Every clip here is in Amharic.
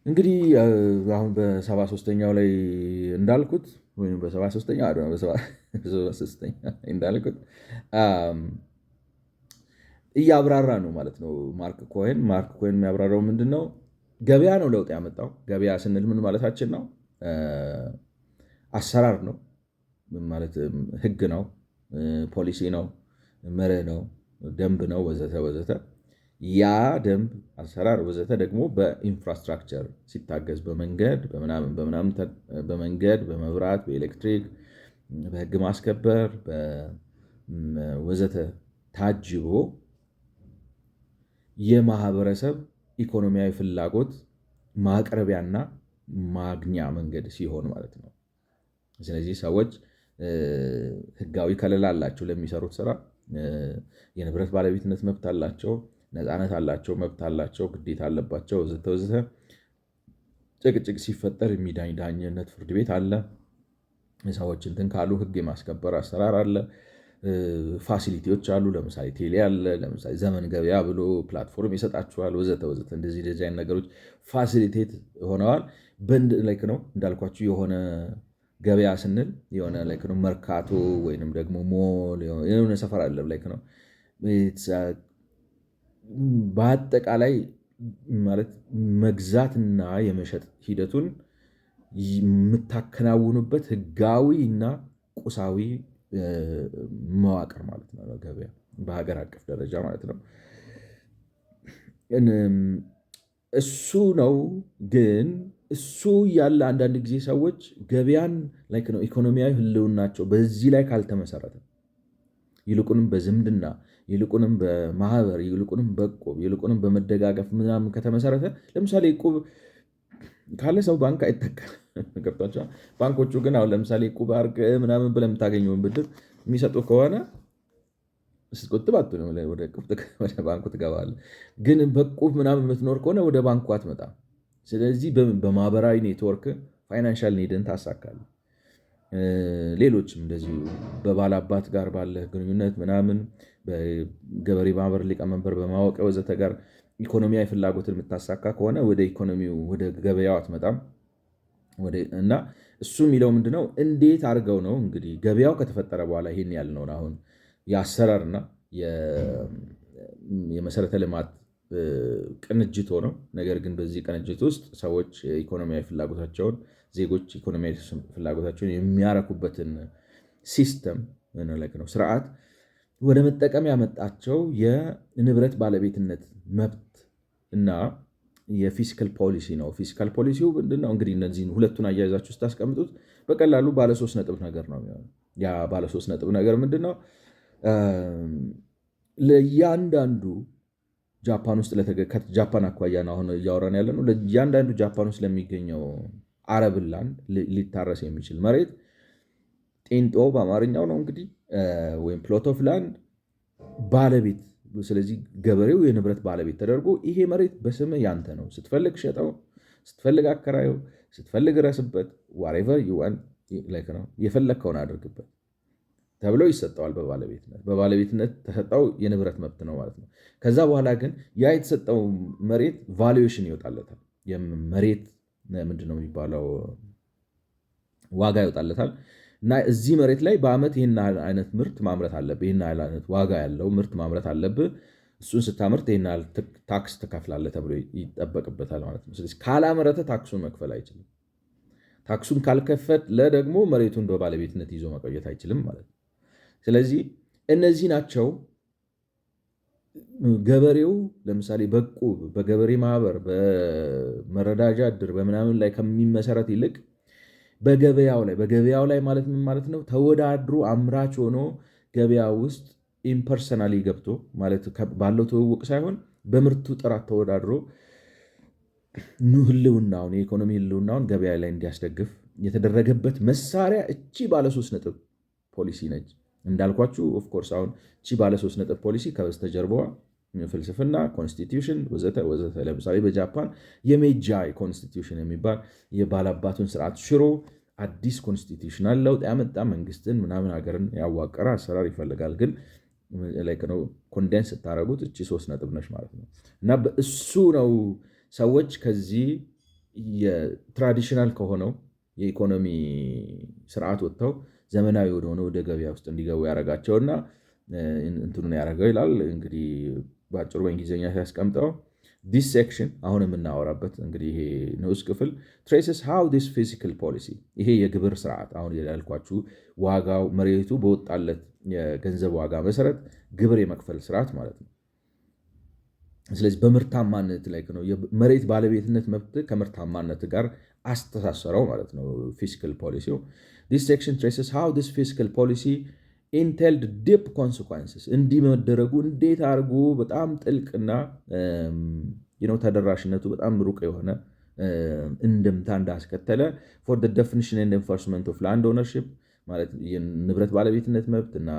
እንግዲህ አሁን በ73ኛው ላይ እንዳልኩት ወይም በ73ኛው በ73ኛ እንዳልኩት እያብራራ ነው ማለት ነው ማርክ ኮይን የሚያብራራው ምንድን ነው? ገበያ ነው ለውጥ ያመጣው። ገበያ ስንል ምን ማለታችን ነው? አሰራር ነው ማለት ህግ ነው፣ ፖሊሲ ነው፣ መርህ ነው፣ ደንብ ነው ወዘተ ወዘተ። ያ ደንብ አሰራር ወዘተ ደግሞ በኢንፍራስትራክቸር ሲታገዝ በመንገድ በመንገድ በመብራት በኤሌክትሪክ በህግ ማስከበር ወዘተ ታጅቦ የማህበረሰብ ኢኮኖሚያዊ ፍላጎት ማቅረቢያና ማግኛ መንገድ ሲሆን ማለት ነው። ስለዚህ ሰዎች ህጋዊ ከለላ አላቸው ለሚሰሩት ስራ፣ የንብረት ባለቤትነት መብት አላቸው፣ ነፃነት አላቸው፣ መብት አላቸው፣ ግዴታ አለባቸው ወዘተ ወዘተ። ጭቅጭቅ ሲፈጠር የሚዳኝ ዳኝነት ፍርድ ቤት አለ። ሰዎች እንትን ካሉ ህግ የማስከበር አሰራር አለ። ፋሲሊቲዎች አሉ። ለምሳሌ ቴሌ አለ። ለምሳሌ ዘመን ገበያ ብሎ ፕላትፎርም ይሰጣችኋል ወዘተ ወዘተ። እንደዚህ ዲዛይን ነገሮች ፋሲሊቴት ሆነዋል። በንድ ላይክ ነው እንዳልኳችሁ የሆነ ገበያ ስንል የሆነ ላይክ ነው መርካቶ ወይንም ደግሞ ሞል የሆነ ሰፈር አለ ላይክ ነው። በአጠቃላይ ማለት መግዛትና የመሸጥ ሂደቱን የምታከናውኑበት ህጋዊ እና ቁሳዊ መዋቅር ማለት ነው ገበያ በሀገር አቀፍ ደረጃ ማለት ነው። እሱ ነው። ግን እሱ ያለ አንዳንድ ጊዜ ሰዎች ገበያን ላይክ ነው ኢኮኖሚያዊ ህልውናቸው በዚህ ላይ ካልተመሰረተ፣ ይልቁንም በዝምድና ይልቁንም በማህበር ይልቁንም በእቁብ ይልቁንም በመደጋገፍ ምናምን ከተመሰረተ፣ ለምሳሌ እቁብ ካለ ሰው ባንክ አይጠቀም ገብቷቸዋል። ባንኮቹ ግን አሁን ለምሳሌ እቁብ አድርግ ምናምን ብለህ የምታገኘውን ብድር የሚሰጡ ከሆነ ስትቆጥብ ወደ ባንኩ ትገባለህ። ግን በእቁብ ምናምን የምትኖር ከሆነ ወደ ባንኩ አትመጣም። ስለዚህ በማህበራዊ ኔትወርክ ፋይናንሻል ኒድን ታሳካለህ። ሌሎችም እንደዚሁ በባላባት ጋር ባለ ግንኙነት ምናምን በገበሬ ማህበር ሊቀመንበር በማወቅ ወዘተ ጋር ኢኮኖሚያዊ ፍላጎትን የምታሳካ ከሆነ ወደ ኢኮኖሚው ወደ ገበያው አትመጣም። እና እሱ የሚለው ምንድነው? እንዴት አድርገው ነው እንግዲህ ገበያው ከተፈጠረ በኋላ ይሄን ያልነውን አሁን የአሰራርና የመሰረተ ልማት ቅንጅት ሆነው፣ ነገር ግን በዚህ ቅንጅት ውስጥ ሰዎች ኢኮኖሚያዊ ፍላጎታቸውን ዜጎች ኢኮኖሚያዊ ፍላጎታቸውን የሚያረኩበትን ሲስተም ነው ስርዓት ወደ መጠቀም ያመጣቸው የንብረት ባለቤትነት መብት እና የፊስካል ፖሊሲ ነው። ፊስካል ፖሊሲው ምንድነው? እንግዲህ እነዚህን ሁለቱን አያይዛችሁ ስታስቀምጡት በቀላሉ ባለሶስት ነጥብ ነገር ነው የሚሆነው። ያ ባለሶስት ነጥብ ነገር ምንድነው? ለእያንዳንዱ ጃፓን ውስጥ ጃፓን አኳያ ነው አሁን እያወራን ያለ ነው። ለእያንዳንዱ ጃፓን ውስጥ ለሚገኘው አረብል ላንድ ሊታረስ የሚችል መሬት ጤንጦ በአማርኛው ነው እንግዲህ ወይም ፕሎት ኦፍ ላንድ ባለቤት። ስለዚህ ገበሬው የንብረት ባለቤት ተደርጎ ይሄ መሬት በስምህ ያንተ ነው፣ ስትፈልግ ሸጠው፣ ስትፈልግ አከራየው፣ ስትፈልግ ረስበት፣ ዋሬቨር ነው የፈለግከውን አድርግበት ተብሎ ይሰጠዋል። በባለቤትነት ተሰጠው የንብረት መብት ነው ማለት ነው። ከዛ በኋላ ግን ያ የተሰጠው መሬት ቫሉዌሽን ይወጣለታል። የመሬት ምንድነው የሚባለው ዋጋ ይወጣለታል። እና እዚህ መሬት ላይ በዓመት ይህን አይነት ምርት ማምረት አለብህ፣ ይህን አይነት ዋጋ ያለው ምርት ማምረት አለብህ፣ እሱን ስታምርት ይህን ታክስ ትከፍላለህ ተብሎ ይጠበቅበታል ማለት ነው። ስለዚህ ካላመረተ ታክሱን መክፈል አይችልም። ታክሱን ካልከፈለ ደግሞ መሬቱን በባለቤትነት ይዞ መቆየት አይችልም ማለት ነው። ስለዚህ እነዚህ ናቸው ገበሬው ለምሳሌ በእቁብ በገበሬ ማህበር በመረዳጃ እድር በምናምን ላይ ከሚመሰረት ይልቅ በገበያው ላይ ማለት ምን ማለት ነው? ተወዳድሮ አምራች ሆኖ ገበያ ውስጥ ኢምፐርሰናሊ ገብቶ ማለት ባለው ትውውቅ ሳይሆን በምርቱ ጥራት ተወዳድሮ ህልውናውን የኢኮኖሚ ህልውናውን ገበያ ላይ እንዲያስደግፍ የተደረገበት መሳሪያ እቺ ባለሶስት ነጥብ ፖሊሲ ነች። እንዳልኳችሁ ኦፍኮርስ አሁን እቺ ባለሶስት ነጥብ ፖሊሲ ከበስተጀርባዋ ፍልስፍና፣ ኮንስቲትዩሽን ወዘተ ወዘተ። ለምሳሌ በጃፓን የሜጃይ ኮንስቲትዩሽን የሚባል የባላባቱን ስርዓት ሽሮ አዲስ ኮንስቲትዩሽናል ለውጥ ያመጣ መንግስትን ምናምን ሀገርን ያዋቀረ አሰራር ይፈልጋል። ግን ኮንደንስ ስታደረጉት እቺ ሶስት ነጥብ ነች ማለት ነው። እና በእሱ ነው ሰዎች ከዚህ የትራዲሽናል ከሆነው የኢኮኖሚ ስርዓት ወጥተው ዘመናዊ ወደሆነ ወደ ገበያ ውስጥ እንዲገቡ ያደረጋቸውና እንትኑን ያደረገው ይላል። እንግዲህ በአጭሩ በእንግሊዝኛ ሲያስቀምጠው ዲስ ሴክሽን አሁን የምናወራበት እንግዲህ ይሄ ንዑስ ክፍል ትሬስስ ሃው ዲስ ፊዚካል ፖሊሲ ይሄ የግብር ስርዓት አሁን ያልኳችሁ ዋጋው መሬቱ በወጣለት የገንዘብ ዋጋ መሰረት ግብር የመክፈል ስርዓት ማለት ነው። ስለዚህ በምርታማነት ላይ ነው መሬት ባለቤትነት መብት ከምርታማነት ጋር አስተሳሰረው ማለት ነው ፊስካል ፖሊሲው። ዲስ ሴክሽን ትሬስስ ሃው ዲስ ፊስካል ፖሊሲ ኢንቴልድ ዲፕ ኮንሲኳንስስ እንዲህ መደረጉ እንዴት አድርጎ በጣም ጥልቅና ተደራሽነቱ በጣም ሩቅ የሆነ እንድምታ እንዳስከተለ ፎር ዴፊኒሽን ኤንድ ኤንፎርስመንት ኦፍ ላንድ ኦነርሺፕ ማለት የንብረት ባለቤትነት መብት እና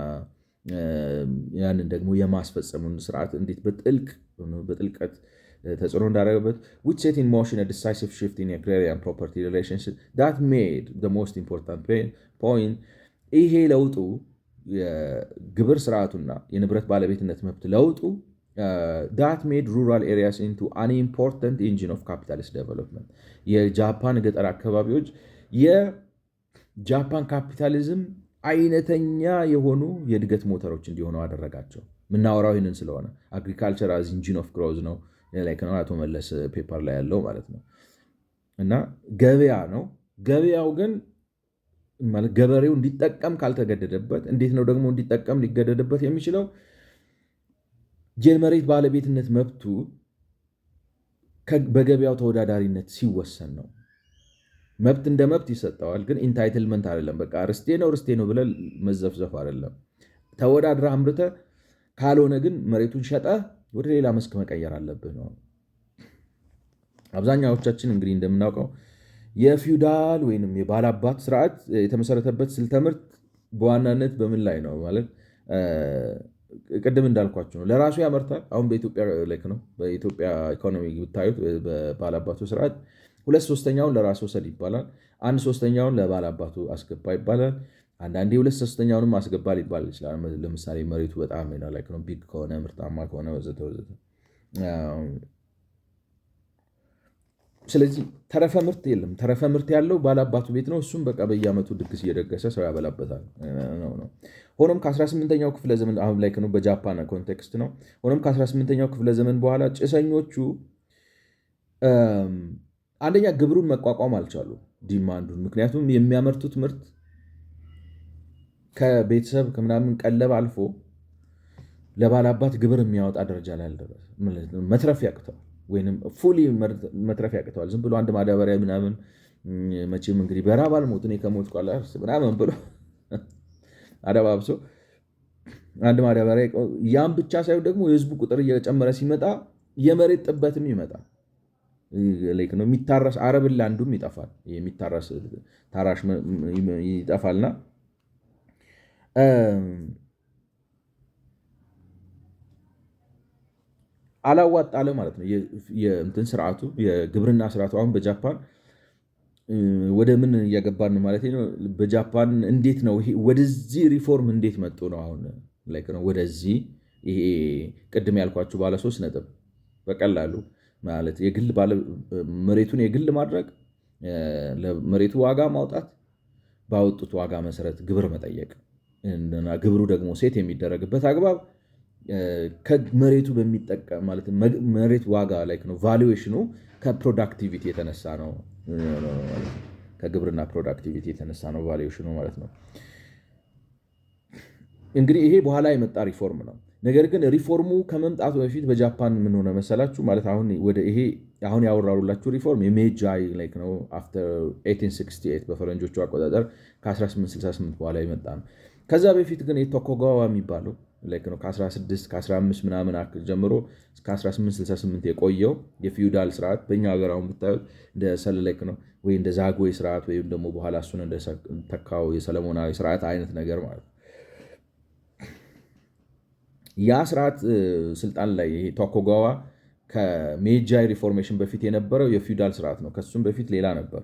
ያንን ደግሞ የማስፈጸሙን ስርዓት እንዴት በጥልቀት ተጽዕኖ እንዳደረገበት which set in motion a decisive shift in agrarian property relationship that made the most important point ይሄ ለውጡ የግብር ስርዓቱና የንብረት ባለቤትነት መብት ለውጡ that made rural areas into an important engine of capitalist development የጃፓን ገጠር አካባቢዎች የጃፓን ካፒታሊዝም አይነተኛ የሆኑ የእድገት ሞተሮች እንዲሆኑ አደረጋቸው። ምናወራው ይህንን ስለሆነ አግሪካልቸር አዝ ኢንጂን ኦፍ ግሮዝ ነው አቶ መለስ ፔፐር ላይ ያለው ማለት ነው። እና ገበያ ነው። ገበያው ግን ማለት ገበሬው እንዲጠቀም ካልተገደደበት እንዴት ነው ደግሞ እንዲጠቀም ሊገደድበት የሚችለው? የመሬት ባለቤትነት መብቱ በገበያው ተወዳዳሪነት ሲወሰን ነው። መብት እንደ መብት ይሰጠዋል፣ ግን ኢንታይትልመንት አይደለም። በቃ ርስቴ ነው ብለህ መዘፍዘፍ አይደለም። ተወዳድረህ አምርተህ ካልሆነ ግን መሬቱን ሸጠህ ወደ ሌላ መስክ መቀየር አለብህ ነው። አብዛኛዎቻችን እንግዲህ እንደምናውቀው የፊውዳል ወይንም የባላባት ስርዓት የተመሰረተበት ስልተ ምርት በዋናነት በምን ላይ ነው ማለት ቅድም እንዳልኳቸው ነው። ለራሱ ያመርታል። አሁን በኢትዮጵያ ላይክ ነው። በኢትዮጵያ ኢኮኖሚ ብታዩት በባላባቱ ስርዓት 2/3ኛውን ለራሱ ወሰድ ይባላል። 1/3ኛውን ለባላባቱ አስገባ ይባላል። አንዳንዴ 2/3ኛውንም አስገባ ሊባል ይችላል። ለምሳሌ መሬቱ በጣም ላይክ ነው ቢግ ከሆነ ምርታማ ከሆነ ወዘተ ወዘተ። ስለዚህ ተረፈ ምርት የለም። ተረፈ ምርት ያለው ባላባቱ ቤት ነው። እሱም በቃ በየዓመቱ ድግስ እየደገሰ ሰው ያበላበታል ነው። ሆኖም ከ18ኛው ክፍለ ዘመን አሁን ላይ ነው በጃፓን ኮንቴክስት ነው። ሆኖም ከ18ኛው ክፍለ ዘመን በኋላ ጭሰኞቹ አንደኛ ግብሩን መቋቋም አልቻሉ ዲማንዱን። ምክንያቱም የሚያመርቱት ምርት ከቤተሰብ ከምናምን ቀለብ አልፎ ለባላባት ግብር የሚያወጣ ደረጃ ላይ አልደረሰ። መትረፍ ያቅተዋል ወይም ፉሊ መትረፍ ያቅተዋል። ዝም ብሎ አንድ ማዳበሪያ ምናምን መቼም እንግዲህ በራብ አልሞት እኔ ከሞት ቋላ ምናምን ብሎ አደባብሶ አንድ ማዳበሪያ ያም ብቻ ሳይሆን ደግሞ የህዝቡ ቁጥር እየጨመረ ሲመጣ የመሬት ጥበትም ይመጣል። ነው የሚታረስ አረብን ላንዱም ይጠፋል። የሚታረስ ታራሽ ይጠፋልና አላዋጥ አለ ማለት ነው። የእንትን ስርዓቱ የግብርና ስርዓቱ አሁን በጃፓን ወደ ምን እያገባን ነው ማለት ነው። በጃፓን እንዴት ነው ወደዚህ ሪፎርም እንዴት መጡ ነው አሁን ላይክ ነው ወደዚህ ይሄ ቅድም ያልኳችሁ ባለ 3 ነጥብ በቀላሉ ማለት መሬቱን የግል ማድረግ፣ ለመሬቱ ዋጋ ማውጣት፣ ባወጡት ዋጋ መሰረት ግብር መጠየቅ እና ግብሩ ደግሞ ሴት የሚደረግበት አግባብ ከመሬቱ በሚጠቀም ማለት መሬት ዋጋ ላይ ነው። ቫሉዌሽኑ ከፕሮዳክቲቪቲ የተነሳ ነው። ከግብርና ፕሮዳክቲቪቲ የተነሳ ነው ቫሉዌሽኑ ማለት ነው። እንግዲህ ይሄ በኋላ የመጣ ሪፎርም ነው። ነገር ግን ሪፎርሙ ከመምጣቱ በፊት በጃፓን ምን ሆነ መሰላችሁ? ማለት አሁን ያወራሩላችሁ ሪፎርም የሜጃይ ላይክ ነው አፍተር 1868 በፈረንጆቹ አቆጣጠር ከ1868 በኋላ የመጣ ነው። ከዛ በፊት ግን የቶኩጋዋ የሚባለው ላይክ ነው ከ16 ከ15 ምናምን አክል ጀምሮ እስከ 1868 የቆየው የፊውዳል ስርዓት በእኛ ሀገር አሁን ብታዩት እንደ ሰለላይክ ነው ወይ እንደ ዛጉዌ ስርዓት ወይም ደግሞ በኋላ እሱን እንደ ተካው የሰለሞናዊ ስርዓት አይነት ነገር ማለት ነው። ያ ስርዓት ስልጣን ላይ ይሄ ቶኩጋዋ ከሜጃይ ሪፎርሜሽን በፊት የነበረው የፊውዳል ስርዓት ነው። ከሱም በፊት ሌላ ነበር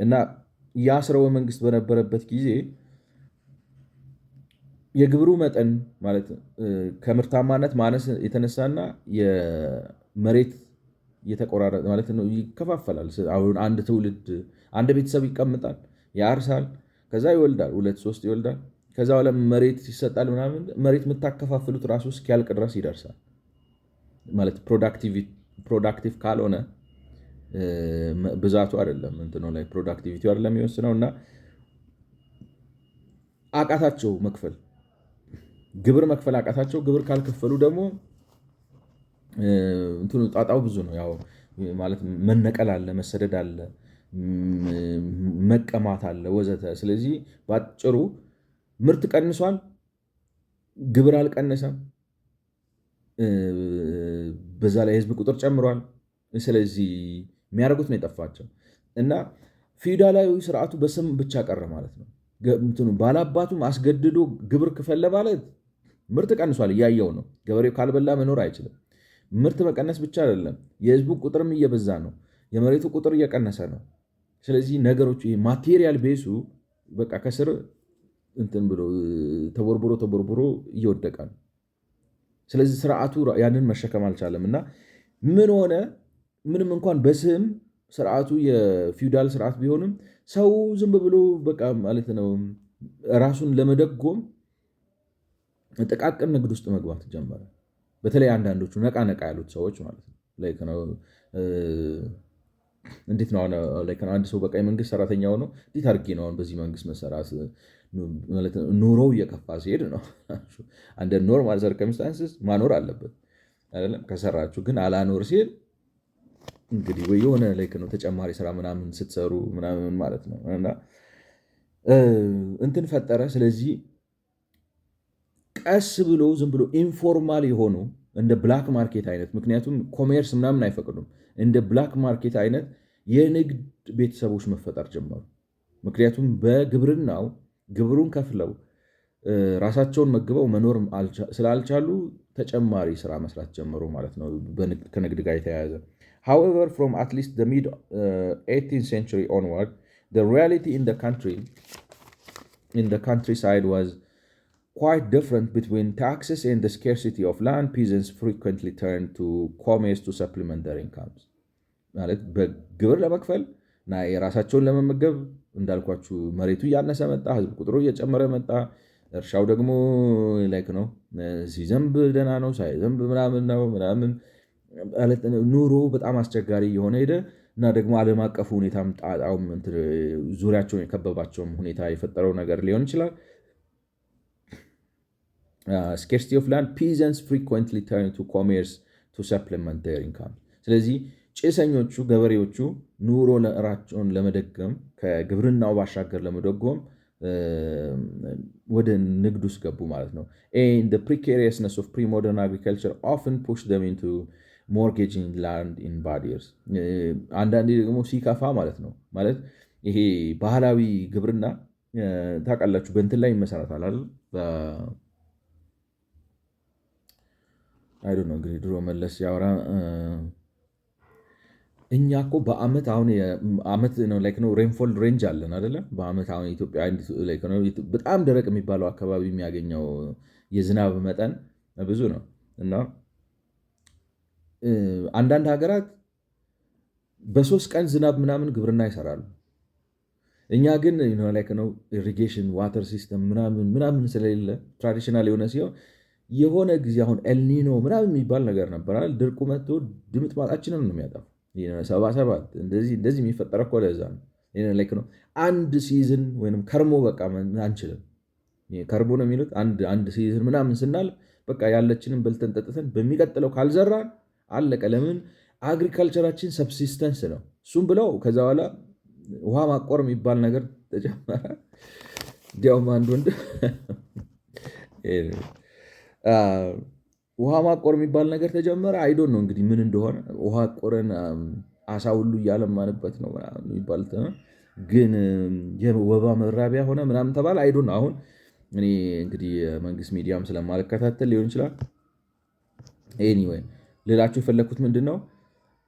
እና ያ ስርወ መንግስት በነበረበት ጊዜ የግብሩ መጠን ማለት ከምርታማነት ማነስ የተነሳና የመሬት እየተቆራረጠ ማለት ነው ይከፋፈላል። አሁን አንድ ትውልድ አንድ ቤተሰብ ይቀምጣል፣ ያርሳል፣ ከዛ ይወልዳል፣ 2 3 ይወልዳል። ከዛ በኋላ መሬት ይሰጣል ምናምን። መሬት የምታከፋፍሉት ራሱ እስኪያልቅ ድረስ ይደርሳል ማለት ፕሮዳክቲቭ ካልሆነ ብዛቱ አይደለም እንትኑ ላይ ፕሮዳክቲቪቲ አይደለም የሚወስነው። እና አቃታቸው ግብር መክፈል አቃታቸው። ግብር ካልከፈሉ ደግሞ እንትኑ ጣጣው ብዙ ነው። ያው ማለት መነቀል አለ፣ መሰደድ አለ፣ መቀማት አለ ወዘተ። ስለዚህ በአጭሩ ምርት ቀንሷል፣ ግብር አልቀነሰም፣ በዛ ላይ የህዝብ ቁጥር ጨምሯል። ስለዚህ የሚያደርጉት ነው የጠፋቸው እና ፊውዳላዊ ስርዓቱ በስም ብቻ ቀረ ማለት ነው። ባላባቱም አስገድዶ ግብር ክፈል ለማለት ምርት ቀንሷል፣ እያየው ነው። ገበሬው ካልበላ መኖር አይችልም። ምርት መቀነስ ብቻ አይደለም፣ የህዝቡ ቁጥርም እየበዛ ነው፣ የመሬቱ ቁጥር እየቀነሰ ነው። ስለዚህ ነገሮቹ ይሄ ማቴሪያል ቤሱ በቃ ከስር እንትን ብሎ ተቦርቡሮ እየወደቀ ነው። ስለዚህ ስርዓቱ ያንን መሸከም አልቻለም እና ምን ሆነ? ምንም እንኳን በስም ስርዓቱ የፊውዳል ስርዓት ቢሆንም ሰው ዝም ብሎ በቃ ማለት ነው ራሱን ለመደጎም ጥቃቅን ንግድ ውስጥ መግባት ጀመረ። በተለይ አንዳንዶቹ ነቃ ያሉት ሰዎች ማለት ነው። እንዴት ነው አንድ ሰው በቃ የመንግስት ሰራተኛ ሆኖ እንዴት አድርጌ ነው አሁን በዚህ መንግስት መሰራት ኑሮው እየከፋ ሲሄድ ነው። አንደ ኖርማል ሰርከምስታንስስ ማኖር አለበት አይደለም። ከሰራችሁ ግን አላኖር ሲል እንግዲህ ወይ የሆነ ነው ተጨማሪ ስራ ምናምን ስትሰሩ ምናምን ማለት ነው እና እንትን ፈጠረ። ስለዚህ ቀስ ብሎ ዝም ብሎ ኢንፎርማል የሆኑ እንደ ብላክ ማርኬት አይነት፣ ምክንያቱም ኮሜርስ ምናምን አይፈቅዱም፣ እንደ ብላክ ማርኬት አይነት የንግድ ቤተሰቦች መፈጠር ጀመሩ። ምክንያቱም በግብርናው ግብሩን ከፍለው ራሳቸውን መግበው መኖር ስላልቻሉ ተጨማሪ ስራ መስራት ጀመሩ ማለት ነው ከንግድ ጋር የተያያዘ። However, from at least the mid 18th century onward, the reality in the countryside was quite different. Between taxes and the scarcity of land, peasants frequently turned to commerce to supplement their incomes. ማለት በግብር ለመክፈል እና የራሳቸውን ለመመገብ እንዳልኳችሁ መሬቱ እያነሰ መጣ፣ ህዝብ ቁጥሩ እየጨመረ መጣ። እርሻው ደግሞ ላይክ ነው ሲዘንብ ደህና ነው፣ ሳይዘንብ ምናምን ነው ምናምን ኑሮ በጣም አስቸጋሪ የሆነ ሄደ እና ደግሞ ዓለም አቀፉ ሁኔታም ጣጣውም ዙሪያቸውን የከበባቸውም ሁኔታ የፈጠረው ነገር ሊሆን ይችላል። scarcity of land, peasants frequently turn to commerce to supplement their income. ስለዚህ ጭሰኞቹ ገበሬዎቹ ኑሮ ለራቸውን ለመደገም ከግብርናው ባሻገር ለመደጎም ወደ ንግድ ውስጥ ገቡ ማለት ነው። and the precariousness of pre-modern agriculture often pushed them into mortgaging land in bad years. አንዳንዴ ደግሞ ሲከፋ ማለት ነው ማለት ይሄ ባህላዊ ግብርና ታውቃላችሁ በእንትን ላይ ይመሰረታል አይደል? አይዶ ነው እንግዲህ ድሮ መለስ ያወራ እኛ እኮ በአመት አሁን አመት ነው ላይክ ነው ሬንፎል ሬንጅ አለን አይደለ? በአመት አሁን ኢትዮጵያ ላይክ ነው በጣም ደረቅ የሚባለው አካባቢ የሚያገኘው የዝናብ መጠን ብዙ ነው እና አንዳንድ ሀገራት በ3 ቀን ዝናብ ምናምን ግብርና ይሰራሉ። እኛ ግን ላይክ ነው ኢሪጌሽን ዋተር ሲስተም ምናምን ስለሌለ ትራዲሽናል የሆነ ሲሆን የሆነ ጊዜ አሁን ኤልኒኖ ምናምን የሚባል ነገር ነበራል። ድርቁ መጥቶ ድምጥ ማጣችንን ነው የሚያጠፋው። 77 እንደዚህ የሚፈጠረ እኮ ለዛ ነው ላይክ ነው አንድ ሲዝን ወይም ከርሞ በቃ አንችልም። ከርሞ ነው የሚሉት አንድ ሲዝን ምናምን ስናል በቃ ያለችንን በልተን ጠጥተን በሚቀጥለው ካልዘራን አለቀ። ለምን አግሪካልቸራችን ሰብሲስተንስ ነው እሱም ብለው ከዛ በኋላ ውሃ ማቆር የሚባል ነገር ተጀመረ። እንዲያውም አንድ ወንድ ውሃ ማቆር የሚባል ነገር ተጀመረ። አይዶን ነው እንግዲህ ምን እንደሆነ ውሃ ቆረን አሳ ሁሉ እያለማንበት ነው የሚባል ግን የወባ መራቢያ ሆነ ምናምን ተባለ። አይዶን አሁን እኔ እንግዲህ መንግስት ሚዲያም ስለማልከታተል ሊሆን ይችላል። ኤኒዌይ ሌላችሁ የፈለግኩት ምንድን ነው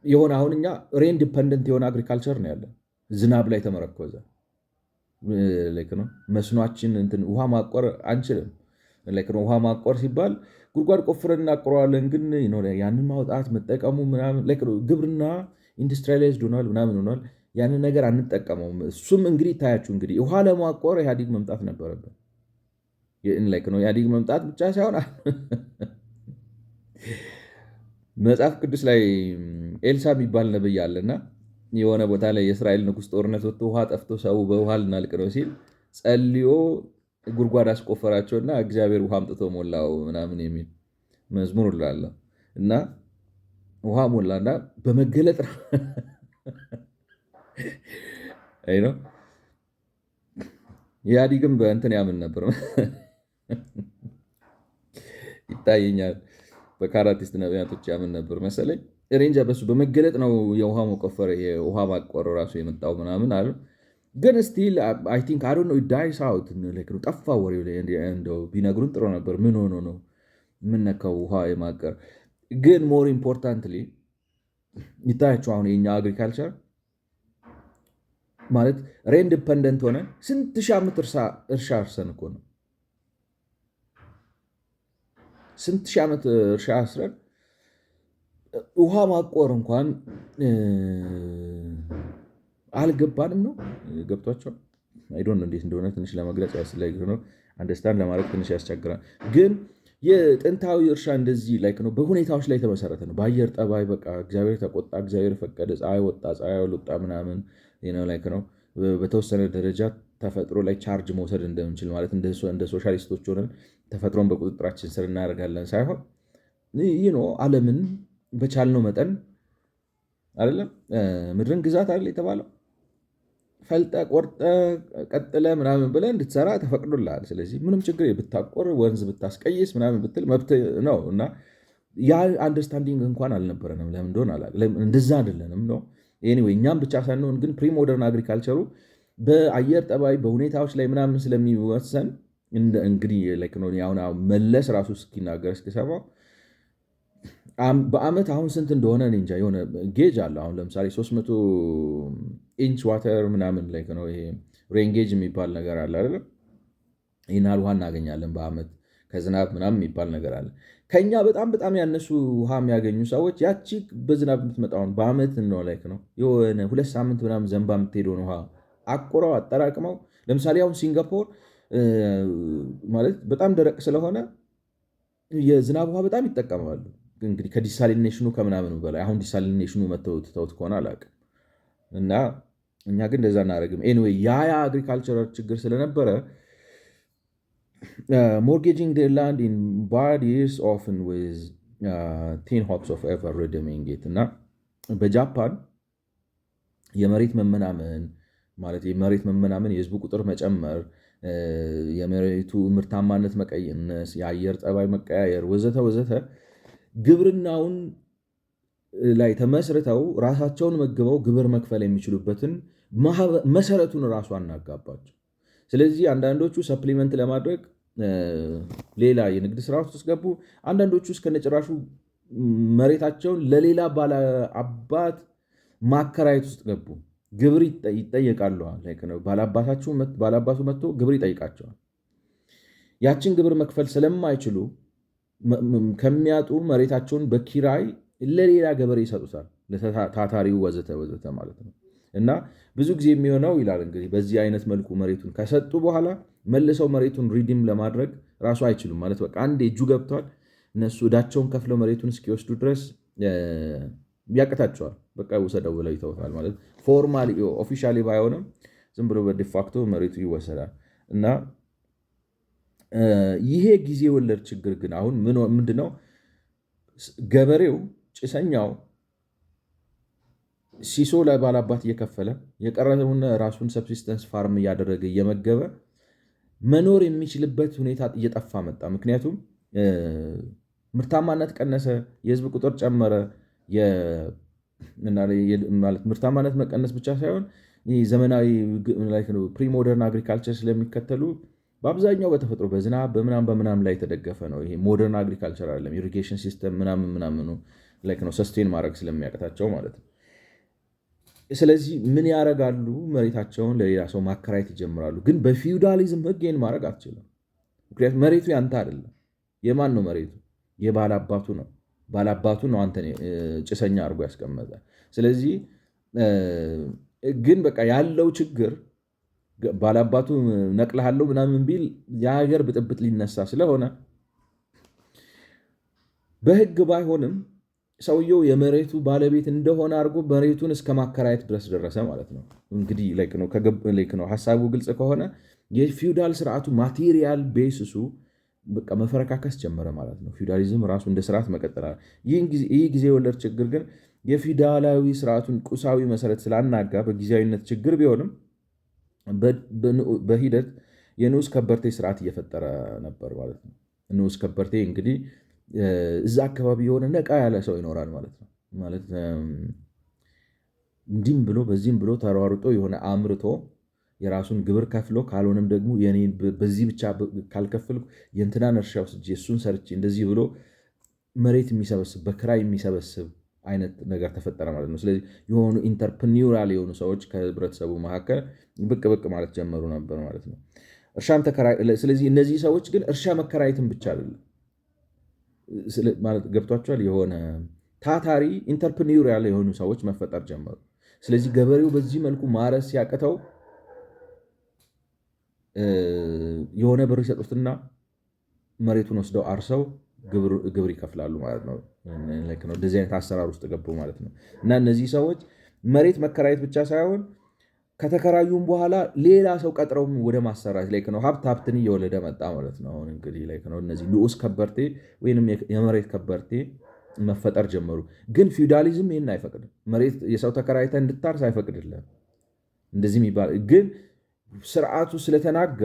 የሆነ አሁን እኛ ሬን ዲፐንደንት የሆነ አግሪካልቸር ነው ያለን፣ ዝናብ ላይ ተመረኮዘ ነው መስኗችን ውሃ ማቆር አንችልም። ውሃ ማቆር ሲባል ጉድጓድ ቆፍረን እናቆረዋለን፣ ግን ያንን ማውጣት መጠቀሙ ምናምን ግብርና ኢንዱስትሪያላይዝድ ሆኗል ምናምን ሆኗል። ያንን ነገር አንጠቀመውም። እሱም እንግዲህ ይታያችሁ እንግዲህ ውሃ ለማቆር ኢህአዲግ መምጣት ነበረበት። ኢህአዲግ መምጣት ብቻ ሳይሆን መጽሐፍ ቅዱስ ላይ ኤልሳ የሚባል ነብይ አለና የሆነ ቦታ ላይ የእስራኤል ንጉሥ ጦርነት ወጥቶ ውሃ ጠፍቶ ሰው በውሃ ልናልቅ ነው ሲል ጸልዮ ጉድጓድ አስቆፈራቸውና እግዚአብሔር ውሃ አምጥቶ ሞላው ምናምን የሚል መዝሙር ላለሁ እና ውሃ ሞላና በመገለጥ ነው ነው ኢህአዲግም በእንትን ያምን ነበር ይታየኛል። በካራቲስት ነቢያቶች ያምን ነበር መሰለኝ። ሬንጃ በሱ በመገለጥ ነው የውሃ መቆፈር የውሃ ማቆር ራሱ የመጣው ምናምን አሉ። ግን ስቲል አይ ቲንክ አይ ዶንት ኖ ዳይስ አውት ጠፋ ወሬው ላይ እንደው ቢነግሩን ጥሩ ነበር። ምን ሆኖ ነው የምነካው ውሃ የማቀር? ግን ሞር ኢምፖርታንትሊ ይታያቸው አሁን የኛ አግሪካልቸር ማለት ሬን ዲፐንደንት ሆነ ስንት ሺህ ዓመት እርሻ አርሰን እኮ ነው ስንት ሺህ ዓመት እርሻ አስረን ውሃ ማቆር እንኳን አልገባንም ነው ገብቷቸው አይዶን እንዴት እንደሆነ ትንሽ ለመግለጽ ያስፈልግ ነው አንደርስታንድ ለማድረግ ትንሽ ያስቸግራል። ግን የጥንታዊ እርሻ እንደዚህ ላይክ ነው በሁኔታዎች ላይ የተመሰረተ ነው። በአየር ጠባይ በቃ እግዚአብሔር ተቆጣ፣ እግዚአብሔር ፈቀደ፣ ፀሐይ ወጣ፣ ፀሐይ አልወጣ ምናምን ላይክ ነው በተወሰነ ደረጃ ተፈጥሮ ላይ ቻርጅ መውሰድ እንደምንችል ማለት እንደ ሶሻሊስቶች ሆነን ተፈጥሮን በቁጥጥራችን ስር እናደርጋለን ሳይሆን ዓለምን በቻልነው መጠን አይደለም ምድርን ግዛት አይደል የተባለው ፈልጠ ቆርጠ ቀጥለ ምናምን ብለህ እንድትሰራ ተፈቅዶልሃል። ስለዚህ ምንም ችግር ብታቆር ወንዝ ብታስቀይስ ምናምን ብትል መብት ነው እና ያ አንደርስታንዲንግ እንኳን አልነበረንም። ለምን እንደሆነ አላውቅም። እንደዛ አይደለንም ነው ኤኒዌይ እኛም ብቻ ሳንሆን ግን ፕሪሞደርን አግሪካልቸሩ በአየር ጠባይ በሁኔታዎች ላይ ምናምን ስለሚወሰን እንግዲህ መለስ ራሱ እስኪናገር እስኪሰማው በአመት አሁን ስንት እንደሆነ እንጃ የሆነ ጌጅ አለ። አሁን ለምሳሌ 300 ኢንች ዋተር ምናምን ላይ ነው ይሄ ሬንጌጅ የሚባል ነገር አለ አይደለም። ይህን ያህል ውሃ እናገኛለን በአመት ከዝናብ ምናምን የሚባል ነገር አለ። ከኛ በጣም ያነሱ ውሃ የሚያገኙ ሰዎች ያቺ በዝናብ የምትመጣውን በአመት ነው ላይ ነው የሆነ 2 ሳምንት ምናምን ዘንባ የምትሄደውን ውሃ አቁረው አጠራቅመው ለምሳሌ አሁን ሲንጋፖር ማለት በጣም ደረቅ ስለሆነ የዝናብ ውሃ በጣም ይጠቀማሉ። እንግዲህ ከዲሳሊኔሽኑ ከምናምኑ በላይ አሁን ዲሳሊኔሽኑ መተውት ከሆነ አላውቅም እና እኛ ግን እንደዛ እናደርግም። ኤኒዌይ ያ አግሪካልቸራል ችግር ስለነበረ mortgaging their land in bad years often with thin hopes of ever redeeming it እና በጃፓን የመሬት መመናመን ማለት የመሬት መመናመን የህዝቡ ቁጥር መጨመር የመሬቱ ምርታማነት መቀነስ የአየር ጠባይ መቀያየር ወዘተ ግብርናውን ላይ ተመስርተው ራሳቸውን መግበው ግብር መክፈል የሚችሉበትን መሰረቱን ራሱ አናጋባቸው። ስለዚህ አንዳንዶቹ ሰፕሊመንት ለማድረግ ሌላ የንግድ ስራ ውስጥ ገቡ። አንዳንዶቹ እስከነጭራሹ መሬታቸውን ለሌላ ባለአባት ማከራየት ውስጥ ገቡ። ግብር ይጠየቃሉ። ባላባቱ መጥቶ ግብር ይጠይቃቸዋል። ያችን ግብር መክፈል ስለማይችሉ ከሚያጡ መሬታቸውን በኪራይ ለሌላ ገበሬ ይሰጡታል፣ ለታታሪው ወዘተ ማለት ነው። እና ብዙ ጊዜ የሚሆነው ይላል እንግዲህ በዚህ አይነት መልኩ መሬቱን ከሰጡ በኋላ መልሰው መሬቱን ሪዲም ለማድረግ ራሱ አይችሉም። ማለት በቃ አንዴ እጁ ገብቷል። እነሱ ዕዳቸውን ከፍለው መሬቱን እስኪወስዱ ድረስ ያቅታቸዋል። በቃ ውሰደው ብለው ይተውታል። ማለት ፎርማሊ ኦፊሻሊ ባይሆንም ዝም ብሎ በዲፋክቶ መሬቱ ይወሰዳል። እና ይሄ ጊዜ ወለድ ችግር ግን አሁን ምንድነው? ገበሬው ጭሰኛው ሲሶ ለባላባት እየከፈለ የቀረውን ራሱን ሰብሲስተንስ ፋርም እያደረገ እየመገበ መኖር የሚችልበት ሁኔታ እየጠፋ መጣ። ምክንያቱም ምርታማነት ቀነሰ፣ የህዝብ ቁጥር ጨመረ። ምርታማነት መቀነስ ብቻ ሳይሆን ዘመናዊ ፕሪሞደርን አግሪካልቸር ስለሚከተሉ በአብዛኛው በተፈጥሮ በዝናብ በምናም ላይ የተደገፈ ነው። ይሄ ሞደርን አግሪካልቸር አይደለም። ኢሪጌሽን ሲስተም ምናምን ነው ሰስቴን ማድረግ ስለሚያቅታቸው ማለት ነው። ስለዚህ ምን ያደርጋሉ? መሬታቸውን ለሌላ ሰው ማከራየት ይጀምራሉ። ግን በፊውዳሊዝም ህግ ይህን ማድረግ አትችልም። ምክንያቱም መሬቱ ያንተ አይደለም። የማን ነው መሬቱ? የባላባቱ ነው። ባላባቱ ነው አንተ ጭሰኛ አድርጎ ያስቀመጠ። ስለዚህ ግን በቃ ያለው ችግር ባላባቱ ነቅልሃለሁ ምናምን ቢል የሀገር ብጥብጥ ሊነሳ ስለሆነ በህግ ባይሆንም ሰውየው የመሬቱ ባለቤት እንደሆነ አድርጎ መሬቱን እስከ ማከራየት ድረስ ደረሰ ማለት ነው። እንግዲህ ነው ሀሳቡ ግልጽ ከሆነ የፊውዳል ስርዓቱ ማቴሪያል ቤስሱ በቃ መፈረካከስ ጀመረ ማለት ነው። ፊውዳሊዝም ራሱ እንደ ስርዓት መቀጠላል። ይህ ጊዜ የወለድ ችግር ግን የፊውዳላዊ ስርዓቱን ቁሳዊ መሰረት ስላናጋ በጊዜያዊነት ችግር ቢሆንም በሂደት የንዑስ ከበርቴ ስርዓት እየፈጠረ ነበር ማለት ነው። ንዑስ ከበርቴ እንግዲህ እዛ አካባቢ የሆነ ነቃ ያለ ሰው ይኖራል ማለት ነው። ማለት እንዲህም ብሎ በዚህም ብሎ ተሯሩጦ የሆነ አምርቶ የራሱን ግብር ከፍሎ ካልሆነም ደግሞ የኔን በዚህ ብቻ ካልከፍልኩ የእንትናን እርሻ ወስጄ እሱን ሰርቼ እንደዚህ ብሎ መሬት የሚሰበስብ በክራይ የሚሰበስብ አይነት ነገር ተፈጠረ ማለት ነው። ስለዚህ የሆኑ ኢንተርፕኒውራል የሆኑ ሰዎች ከህብረተሰቡ መካከል ብቅ ብቅ ማለት ጀመሩ ነበር ማለት ነው። ስለዚህ እነዚህ ሰዎች ግን እርሻ መከራየትን ብቻ አይደለም ማለት ገብቷቸዋል። የሆነ ታታሪ ኢንተርፕኒውራል የሆኑ ሰዎች መፈጠር ጀመሩ። ስለዚህ ገበሬው በዚህ መልኩ ማረስ ሲያቅተው የሆነ ብር ይሰጡትና መሬቱን ወስደው አርሰው ግብር ይከፍላሉ ማለት ነው። እንደዚህ አይነት አሰራር ውስጥ ገቡ ማለት ነው። እና እነዚህ ሰዎች መሬት መከራየት ብቻ ሳይሆን ከተከራዩም በኋላ ሌላ ሰው ቀጥረውም ወደ ማሰራት ነው። ሀብትን እየወለደ መጣ ማለት ነው። አሁን እንግዲህ ነው እነዚህ ንዑስ ከበርቴ ወይም የመሬት ከበርቴ መፈጠር ጀመሩ። ግን ፊውዳሊዝም ይህን አይፈቅድም። መሬት የሰው ተከራይተ እንድታርስ አይፈቅድልህም። እንደዚህ የሚባል ግን ስርዓቱ ስለተናጋ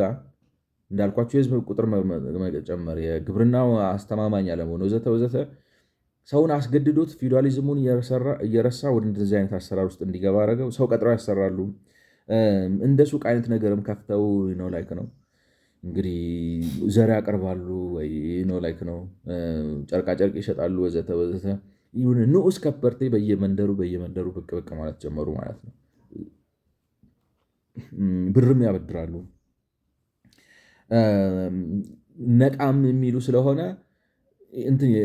እንዳልኳቸው የህዝብ ቁጥር መጨመር፣ የግብርናው አስተማማኝ አለመሆን ወዘተ ወዘተ ሰውን አስገድዶት ፊውዳሊዝሙን እየረሳ ወደ እንደዚህ አይነት አሰራር ውስጥ እንዲገባ አደረገው። ሰው ቀጥረው ያሰራሉ። እንደ ሱቅ አይነት ነገርም ከፍተው ነው እንግዲህ ዘር ያቀርባሉ ወይ ነው ጨርቃጨርቅ ይሸጣሉ ወዘተ ወዘተ። ንዑስ ከበርቴ በየመንደሩ ብቅ ብቅ ማለት ጀመሩ ማለት ነው። ብርም ያበድራሉ። ነቃም የሚሉ ስለሆነ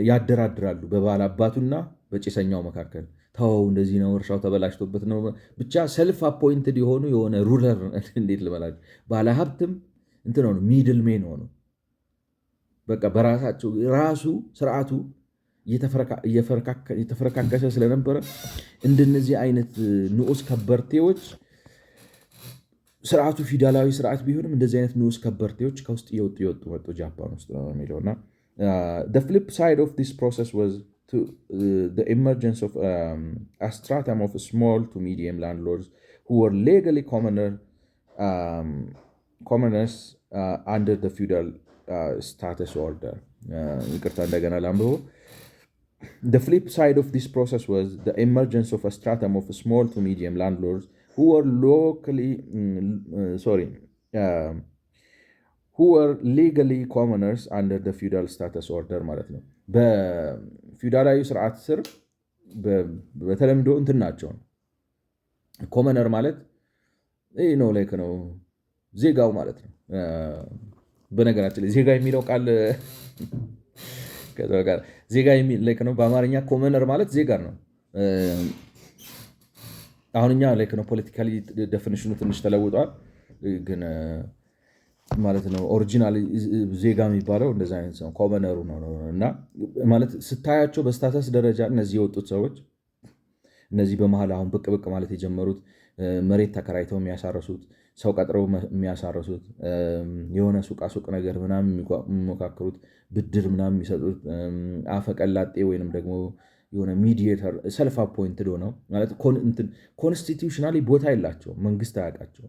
ያደራድራሉ በባለ አባቱና በጭሰኛው መካከል። ተው እንደዚህ ነው፣ እርሻው ተበላሽቶበት ነው። ብቻ ሰልፍ አፖይንትድ የሆኑ የሆነ ሩለር እንዴት ልበላቸው፣ ባለሀብትም እንትን ሆኑ፣ ሚድል ሜን ሆኑ። በቃ በራሳቸው ራሱ ስርዓቱ እየተፈረካከሰ ስለነበረ እንደነዚህ አይነት ንዑስ ከበርቴዎች ስርዓቱ ፊውዳላዊ ስርዓት ቢሆንም እንደዚህ አይነት ንዑስ ከበርቴዎች ከውስጥ እየወጡ መጡ ጃፓን ውስጥ ነው የሚለውና the flip side of this process was the emergence of a stratum of small to medium landlords who were legally commoners under the feudal status order. ይቅርታ እንደገና ላንብቦ። The flip side of this process was the emergence of a stratum of small to medium landlords who were legally commoners under the feudal status order ማለት ነው። በፊውዳላዊ ስርዓት ስር በተለምዶ እንትን ናቸው። ኮመነር ማለት ነው ዜጋው ማለት ነው። በነገራችን ላይ ዜጋ የሚለው ቃል ዜጋ ነው በአማርኛ። ኮመነር ማለት ዜጋ ነው። አሁን እኛ ነው ፖለቲካሊ ዴፊኒሽኑ ትንሽ ተለውጧል፣ ግን ማለት ነው ኦሪጂናል ዜጋ የሚባለው እንደዛ አይነት ሰው ኮመነሩ ነው። እና ማለት ስታያቸው በስታተስ ደረጃ እነዚህ የወጡት ሰዎች እነዚህ በመሀል አሁን ብቅ ብቅ ማለት የጀመሩት መሬት ተከራይተው የሚያሳርሱት፣ ሰው ቀጥረው የሚያሳርሱት፣ የሆነ ሱቃ ነገር ምናምን የሚሞካክሩት፣ ብድር ምናምን የሚሰጡት፣ አፈቀላጤ ወይንም ደግሞ የሆነ ሚዲየተር ሰልፍ አፖይንትድ ሆነው ማለት ኮንስቲቱሽናሊ ቦታ የላቸው፣ መንግስት አያውቃቸው፣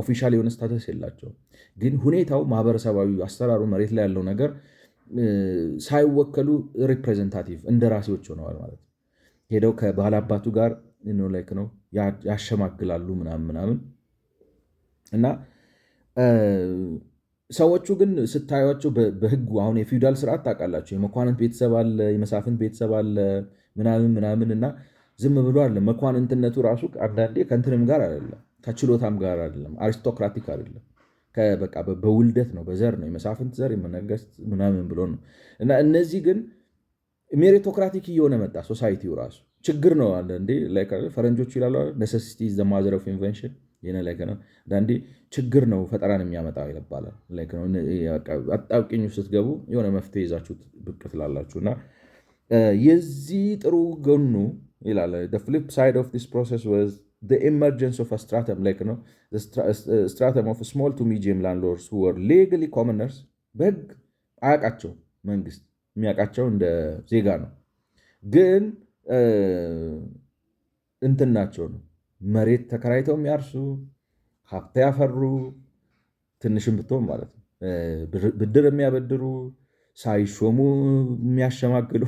ኦፊሻል የሆነ ስታተስ የላቸው። ግን ሁኔታው ማህበረሰባዊ አሰራሩ መሬት ላይ ያለው ነገር ሳይወከሉ ሪፕሬዘንታቲቭ እንደራሴዎች ሆነዋል ማለት ነው። ሄደው ከባላባቱ ጋር ነው ያሸማግላሉ ምናምን እና ሰዎቹ ግን ስታዩቸው በህጉ አሁን የፊውዳል ስርዓት ታውቃላቸው፣ የመኳንንት ቤተሰብ አለ፣ የመሳፍንት ቤተሰብ አለ ምናምን እና ዝም ብሎ አለ። መኳንንትነቱ ራሱ አንዳንዴ ከእንትንም ጋር አይደለም፣ ከችሎታም ጋር አይደለም፣ አሪስቶክራቲክ አይደለም፣ በቃ በውልደት ነው፣ በዘር ነው፣ የመሳፍንት ዘር የመነገስት ምናምን ብሎ ነው። እና እነዚህ ግን ሜሪቶክራቲክ እየሆነ መጣ ሶሳይቲው ራሱ። ችግር ነው አንዳንዴ ፈረንጆቹ ይላሉ ኔሴሲቲ ኢዝ ዘ ማዘር ኦፍ ኢንቨንሽን። አንዳንዴ ችግር ነው ፈጠራን የሚያመጣው ይባላል። አጣብቂኝ ስትገቡ የሆነ መፍትሄ ይዛችሁት ብቅ ትላላችሁ። እና የዚህ ጥሩ ጎኑ ይላል the flip side of this process was the emergence of a stratum, the stratum of small to medium landlords who were legally commoners. በህግ አያውቃቸው መንግስት የሚያውቃቸው እንደ ዜጋ ነው፣ ግን እንትን ናቸው ነው መሬት ተከራይተው የሚያርሱ ሀብት ያፈሩ ትንሽም ብትሆን ማለት ነው፣ ብድር የሚያበድሩ ሳይሾሙ የሚያሸማግሉ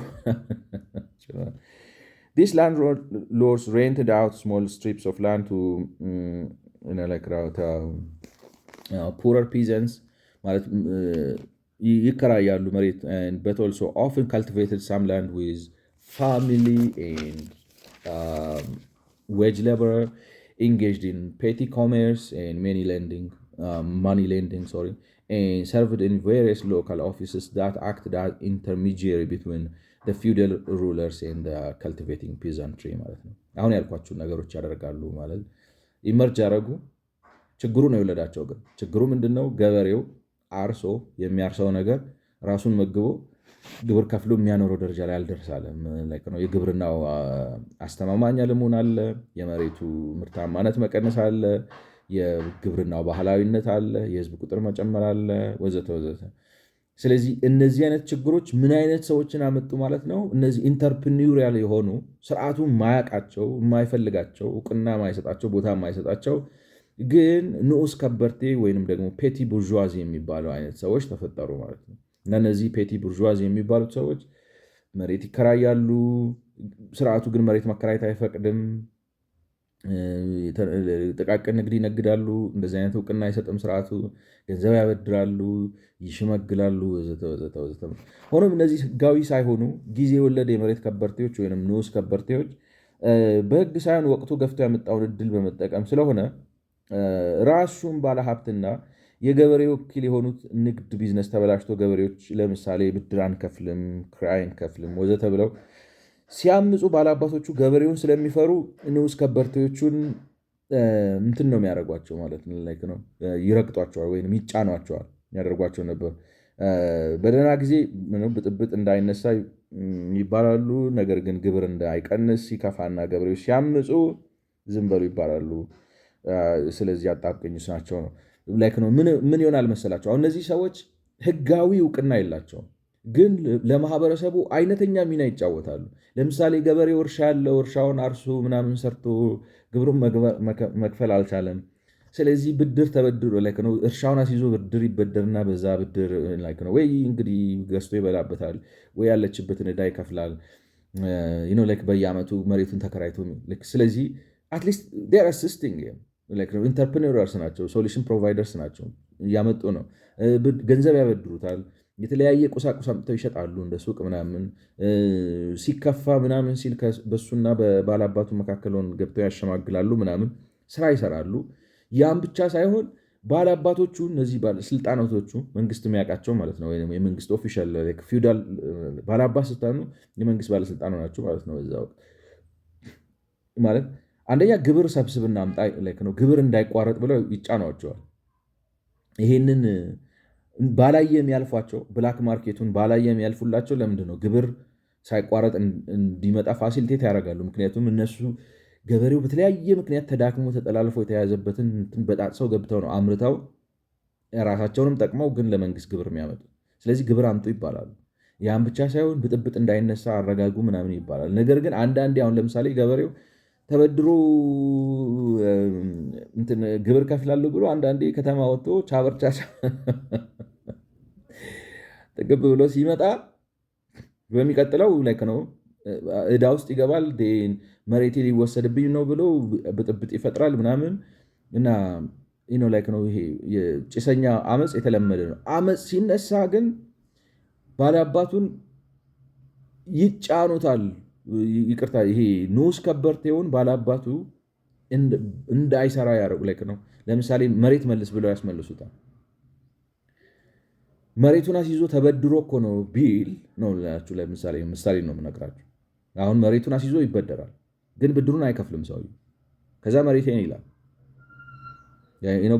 These landlords rented out small strips of land to poorer peasants ማለት ይከራያሉ መሬት, but also often cultivated some land with family and wage labor, engaged in petty commerce and money lending, and served in various local offices that acted as intermediary between the feudal rulers and the cultivating peasantry ማለት ነው። አሁን ያልኳችሁ ነገሮች ያደርጋሉ ማለት ኢመርጅ ያደረጉ። ችግሩ ነው የወለዳቸው። ግን ችግሩ ምንድነው? ገበሬው አርሶ የሚያርሰው ነገር ራሱን መግቦ ግብር ከፍሎ የሚያኖረው ደረጃ ላይ አልደረሳለም። የግብርናው አስተማማኝ አለመሆን አለ፣ የመሬቱ ምርታማነት መቀነስ አለ፣ የግብርናው ባህላዊነት አለ፣ የህዝብ ቁጥር መጨመር አለ፣ ወዘተ ወዘተ። ስለዚህ እነዚህ አይነት ችግሮች ምን አይነት ሰዎችን አመጡ ማለት ነው? እነዚህ ኢንተርፕሪኒውሪያል የሆኑ ስርዓቱ ማያውቃቸው፣ የማይፈልጋቸው፣ እውቅና ማይሰጣቸው፣ ቦታ ማይሰጣቸው ግን ንዑስ ከበርቴ ወይንም ደግሞ ፔቲ ቡርዥዋዚ የሚባለው አይነት ሰዎች ተፈጠሩ ማለት ነው። እና እነዚህ ፔቲ ቡርዥዋዚ የሚባሉት ሰዎች መሬት ይከራያሉ። ስርዓቱ ግን መሬት መከራየት አይፈቅድም። ጥቃቅን ንግድ ይነግዳሉ። እንደዚህ አይነት እውቅና አይሰጥም ስርዓቱ። ገንዘብ ያበድራሉ፣ ይሽመግላሉ፣ ወዘተ። ሆኖም እነዚህ ህጋዊ ሳይሆኑ ጊዜ ወለድ የመሬት ከበርቴዎች ወይም ንዑስ ከበርቴዎች በህግ ሳይሆን ወቅቱ ገፍቶ ያመጣውን እድል በመጠቀም ስለሆነ ራሱን ባለሀብትና የገበሬ ወኪል የሆኑት ንግድ ቢዝነስ ተበላሽቶ ገበሬዎች ለምሳሌ ብድር አንከፍልም፣ ክራይ አንከፍልም ወዘተ ብለው ሲያምፁ ባለአባቶቹ ገበሬውን ስለሚፈሩ ንዑስ ከበርቴዎቹን እንትን ነው የሚያደርጓቸው ማለት ነው። ይረግጧቸዋል ወይም ይጫኗቸዋል ያደርጓቸው ነበር። በደህና ጊዜ ብጥብጥ እንዳይነሳ ይባላሉ። ነገር ግን ግብር እንዳይቀንስ ሲከፋና ገበሬዎች ሲያምፁ ዝም በሉ ይባላሉ። ስለዚህ አጣብቂኝ ናቸው ነው። ምን ይሆናል መሰላቸው? አሁን እነዚህ ሰዎች ህጋዊ እውቅና የላቸውም፣ ግን ለማህበረሰቡ አይነተኛ ሚና ይጫወታሉ። ለምሳሌ ገበሬው እርሻ ያለው እርሻውን አርሶ ምናምን ሰርቶ ግብሩን መክፈል አልቻለም። ስለዚህ ብድር ተበድሮ እርሻውን አስይዞ ብድር ይበደርና በዛ ብድር ወይ እንግዲህ ገዝቶ ይበላበታል ወይ ያለችበትን ዕዳ ይከፍላል። በየዓመቱ መሬቱን ተከራይቶ ስለዚህ አትሊስት ዴር አሲስቲንግ ኢንተርፕሪነርስ ናቸው፣ ሶሉሽን ፕሮቫይደርስ ናቸው። እያመጡ ነው፣ ገንዘብ ያበድሩታል፣ የተለያየ ቁሳቁስ አምጥተው ይሸጣሉ እንደ ሱቅ ምናምን። ሲከፋ ምናምን ሲል በሱና በባላባቱ መካከል ገብተው ያሸማግላሉ ምናምን፣ ስራ ይሰራሉ። ያም ብቻ ሳይሆን ባላባቶቹ እነዚህ ባለስልጣናቶቹ መንግስት የሚያውቃቸው ማለት ነው፣ ወይም የመንግስት ኦፊሻል ፊውዳል ባላባት ስልጣኑ የመንግስት ባለስልጣኑ ናቸው ማለት ነው። በዛ ወቅት ማለት አንደኛ ግብር ሰብስብና አምጣ ነው፣ ግብር እንዳይቋረጥ ብለው ይጫኗቸዋል። ይሄንን ባላየ የሚያልፏቸው ብላክ ማርኬቱን ባላየ የሚያልፉላቸው ለምንድን ነው? ግብር ሳይቋረጥ እንዲመጣ ፋሲሊቴት ያደርጋሉ። ምክንያቱም እነሱ ገበሬው በተለያየ ምክንያት ተዳክሞ ተጠላልፎ የተያዘበትን በጣጥሰው ገብተው ነው አምርተው ራሳቸውንም ጠቅመው ግን ለመንግስት ግብር የሚያመጡ። ስለዚህ ግብር አምጡ ይባላሉ። ያን ብቻ ሳይሆን ብጥብጥ እንዳይነሳ አረጋጉ ምናምን ይባላል። ነገር ግን አንዳንዴ አሁን ለምሳሌ ገበሬው ተበድሮ ግብር ከፍላለሁ ብሎ አንዳንዴ ከተማ ወጥቶ ቻበርቻቻ ጥግብ ብሎ ሲመጣ በሚቀጥለው ነው ዕዳ ውስጥ ይገባል። መሬቴ ሊወሰድብኝ ነው ብሎ ብጥብጥ ይፈጥራል ምናምን እና ነው። ይሄ የጭሰኛ አመፅ የተለመደ ነው። አመፅ ሲነሳ ግን ባለአባቱን ይጫኑታል። ይቅርታ፣ ይሄ ንዑስ ከበርቴውን ባለአባቱ እንዳይሰራ ያደርጉ ነው። ለምሳሌ መሬት መልስ ብለው ያስመልሱታል። መሬቱን አስይዞ ተበድሮ እኮ ነው ቢል ነው ላችሁ። ምሳሌ ነው የምነግራችሁ። አሁን መሬቱን አስይዞ ይበደራል፣ ግን ብድሩን አይከፍልም ሰውዬው። ከዛ መሬቴን ይላል።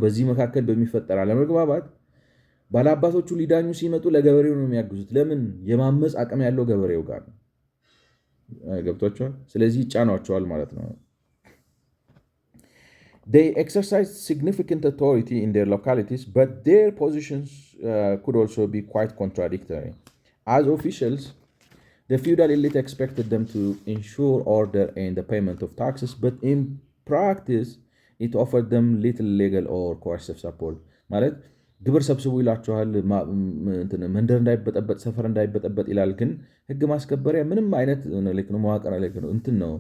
በዚህ መካከል በሚፈጠር አለመግባባት ባለአባቶቹ ሊዳኙ ሲመጡ ለገበሬው ነው የሚያግዙት። ለምን? የማመፅ አቅም ያለው ገበሬው ጋር ነው። ገብቷቸዋል። ስለዚህ ይጫኗቸዋል ማለት ነው። They exercise significant authority in their localities, but their positions could also be quite contradictory. As officials, the feudal elite expected them to ensure order and the payment of taxes, but in practice, it offered them little legal or coercive support. ማለት ግብር ሰብስቡ ይላቸዋል። መንደር እንዳይበጠበጥ፣ ሰፈር እንዳይበጠበጥ ይላል። ግን ህግ ማስከበሪያ ምንም አይነት መዋቅር እንትን ነው።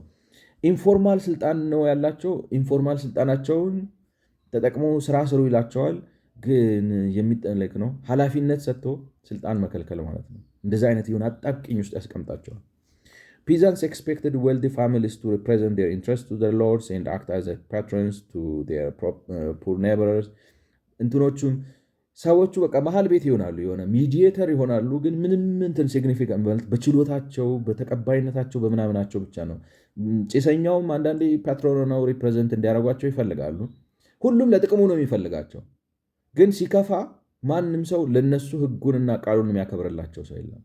ኢንፎርማል ስልጣን ነው ያላቸው። ኢንፎርማል ስልጣናቸውን ተጠቅመው ስራ ስሩ ይላቸዋል። ግን የሚጠለቅ ነው ኃላፊነት ሰጥቶ ስልጣን መከልከል ማለት ነው። እንደዚህ አይነት የሆነ አጣብቂኝ ውስጥ ያስቀምጣቸዋል። Peasants expected wealthy families to represent their interests to their lords and act as patrons to their poor neighbors. እንትኖቹም ሰዎቹ በቃ መሀል ቤት ይሆናሉ፣ የሆነ ሚዲየተር ይሆናሉ። ግን ምንም እንትን ሲግኒፊካንት በችሎታቸው በተቀባይነታቸው በምናምናቸው ብቻ ነው። ጭሰኛውም አንዳንዴ ፓትሮን ነው ሪፕሬዘንት እንዲያደርጓቸው ይፈልጋሉ። ሁሉም ለጥቅሙ ነው የሚፈልጋቸው። ግን ሲከፋ ማንም ሰው ለነሱ ህጉንና ቃሉን የሚያከብርላቸው ሰው የለም።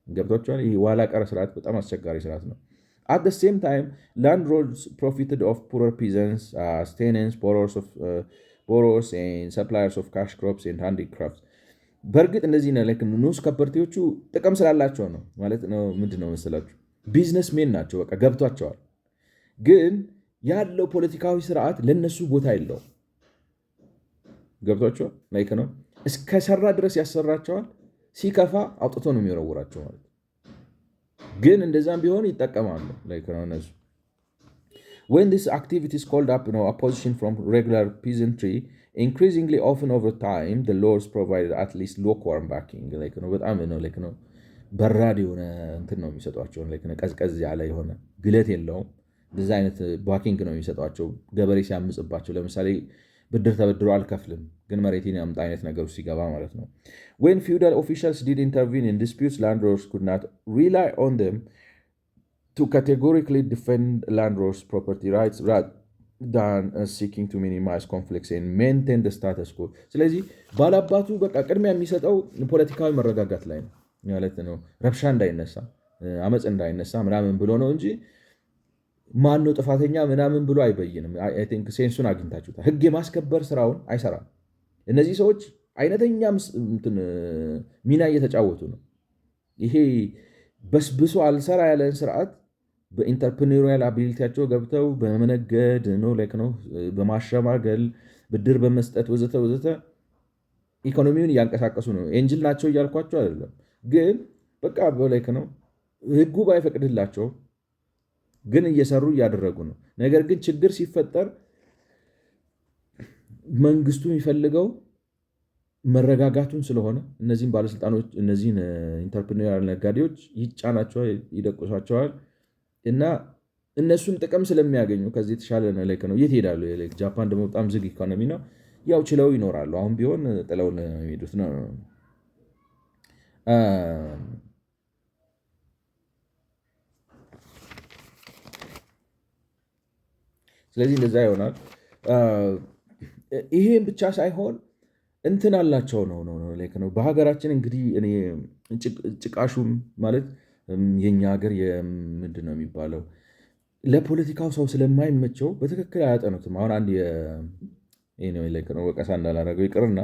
ገብቷቸዋል። ይህ ኋላ ቀር ስርዓት በጣም አስቸጋሪ ስርዓት ነው። At the same time, landlords profited of poorer peasants as tenants, borrowers and suppliers of cash crops and handicrafts. በእርግጥ እነዚህ ንዑስ ከበርቴዎቹ ጥቅም ስላላቸው ነው ማለት ነው። ምንድን ነው መሰላችሁ? ቢዝነስ ሜን ናቸው። በቃ ገብቷቸዋል። ግን ያለው ፖለቲካዊ ስርዓት ለነሱ ቦታ የለውም። ገብቷቸዋል። ላይክ ነው እስከሰራ ድረስ ያሰራቸዋል። ሲከፋ አውጥቶ ነው የሚወረውራቸው ማለት። ግን እንደዛም ቢሆን ይጠቀማሉ። ላይክ ነው እነሱ when this activity is called up, opposition from regular peasantry, increasingly often over time, the lords provided at least lukewarm backing. በጣም ነው በራድ የሆነ እንትን ነው የሚሰጧቸው። ቀዝቀዝ ያለ የሆነ ግለት የለውም። እንደዚህ አይነት ባኪንግ ነው የሚሰጧቸው ገበሬ ሲያምጽባቸው። ለምሳሌ ብድር ተበድሮ አልከፍልም ግን መሬቴን ያምጣ አይነት ነገር ውስጥ ሲገባ ማለት ነው። when feudal officials did intervene in disputes, landlords could not rely on them to categorically defend landlords' property rights rather than seeking to minimize conflicts and maintain the status quo. ስለዚህ ባላባቱ በቃ ቅድሚያ የሚሰጠው ፖለቲካዊ መረጋጋት ላይ ነው ማለት ነው። ረብሻ እንዳይነሳ፣ አመፅ እንዳይነሳ ምናምን ብሎ ነው እንጂ ማን ነው ጥፋተኛ ምናምን ብሎ አይበይንም። አይ ቲንክ ሴንሱን አግኝታችሁታል። ህግ የማስከበር ስራውን አይሰራም። እነዚህ ሰዎች አይነተኛ ሚና እየተጫወቱ ነው። ይሄ በስብሶ አልሰራ ያለን ስርዓት በኢንተርፕሪኒሪያል አቢሊቲያቸው ገብተው በመነገድ ነው በማሸማገል ብድር በመስጠት ወዘተ ወዘተ ኢኮኖሚውን እያንቀሳቀሱ ነው። ኤንጅል ናቸው እያልኳቸው አይደለም፣ ግን በቃ በላይክ ነው ህጉ ባይፈቅድላቸው ግን እየሰሩ እያደረጉ ነው። ነገር ግን ችግር ሲፈጠር መንግስቱ የሚፈልገው መረጋጋቱን ስለሆነ እነዚህን ባለስልጣኖች እነዚህን ኢንተርፕሪኒሪያል ነጋዴዎች ይጫናቸዋል፣ ይደቁሳቸዋል እና እነሱን ጥቅም ስለሚያገኙ ከዚህ የተሻለ ነው የት ሄዳሉ? ጃፓን ደግሞ በጣም ዝግ ኢኮኖሚ ነው። ያው ችለው ይኖራሉ። አሁን ቢሆን ጥለውን የሚሄዱት ነው። ስለዚህ እንደዛ ይሆናል። ይሄን ብቻ ሳይሆን እንትን አላቸው ነው በሀገራችን እንግዲህ እኔ ጭቃሹም ማለት የኛ ሀገር ምንድን ነው የሚባለው ለፖለቲካው ሰው ስለማይመቸው በትክክል አያጠኑትም። አሁን አንድ ወቀሳ እንዳላረገው ይቅርና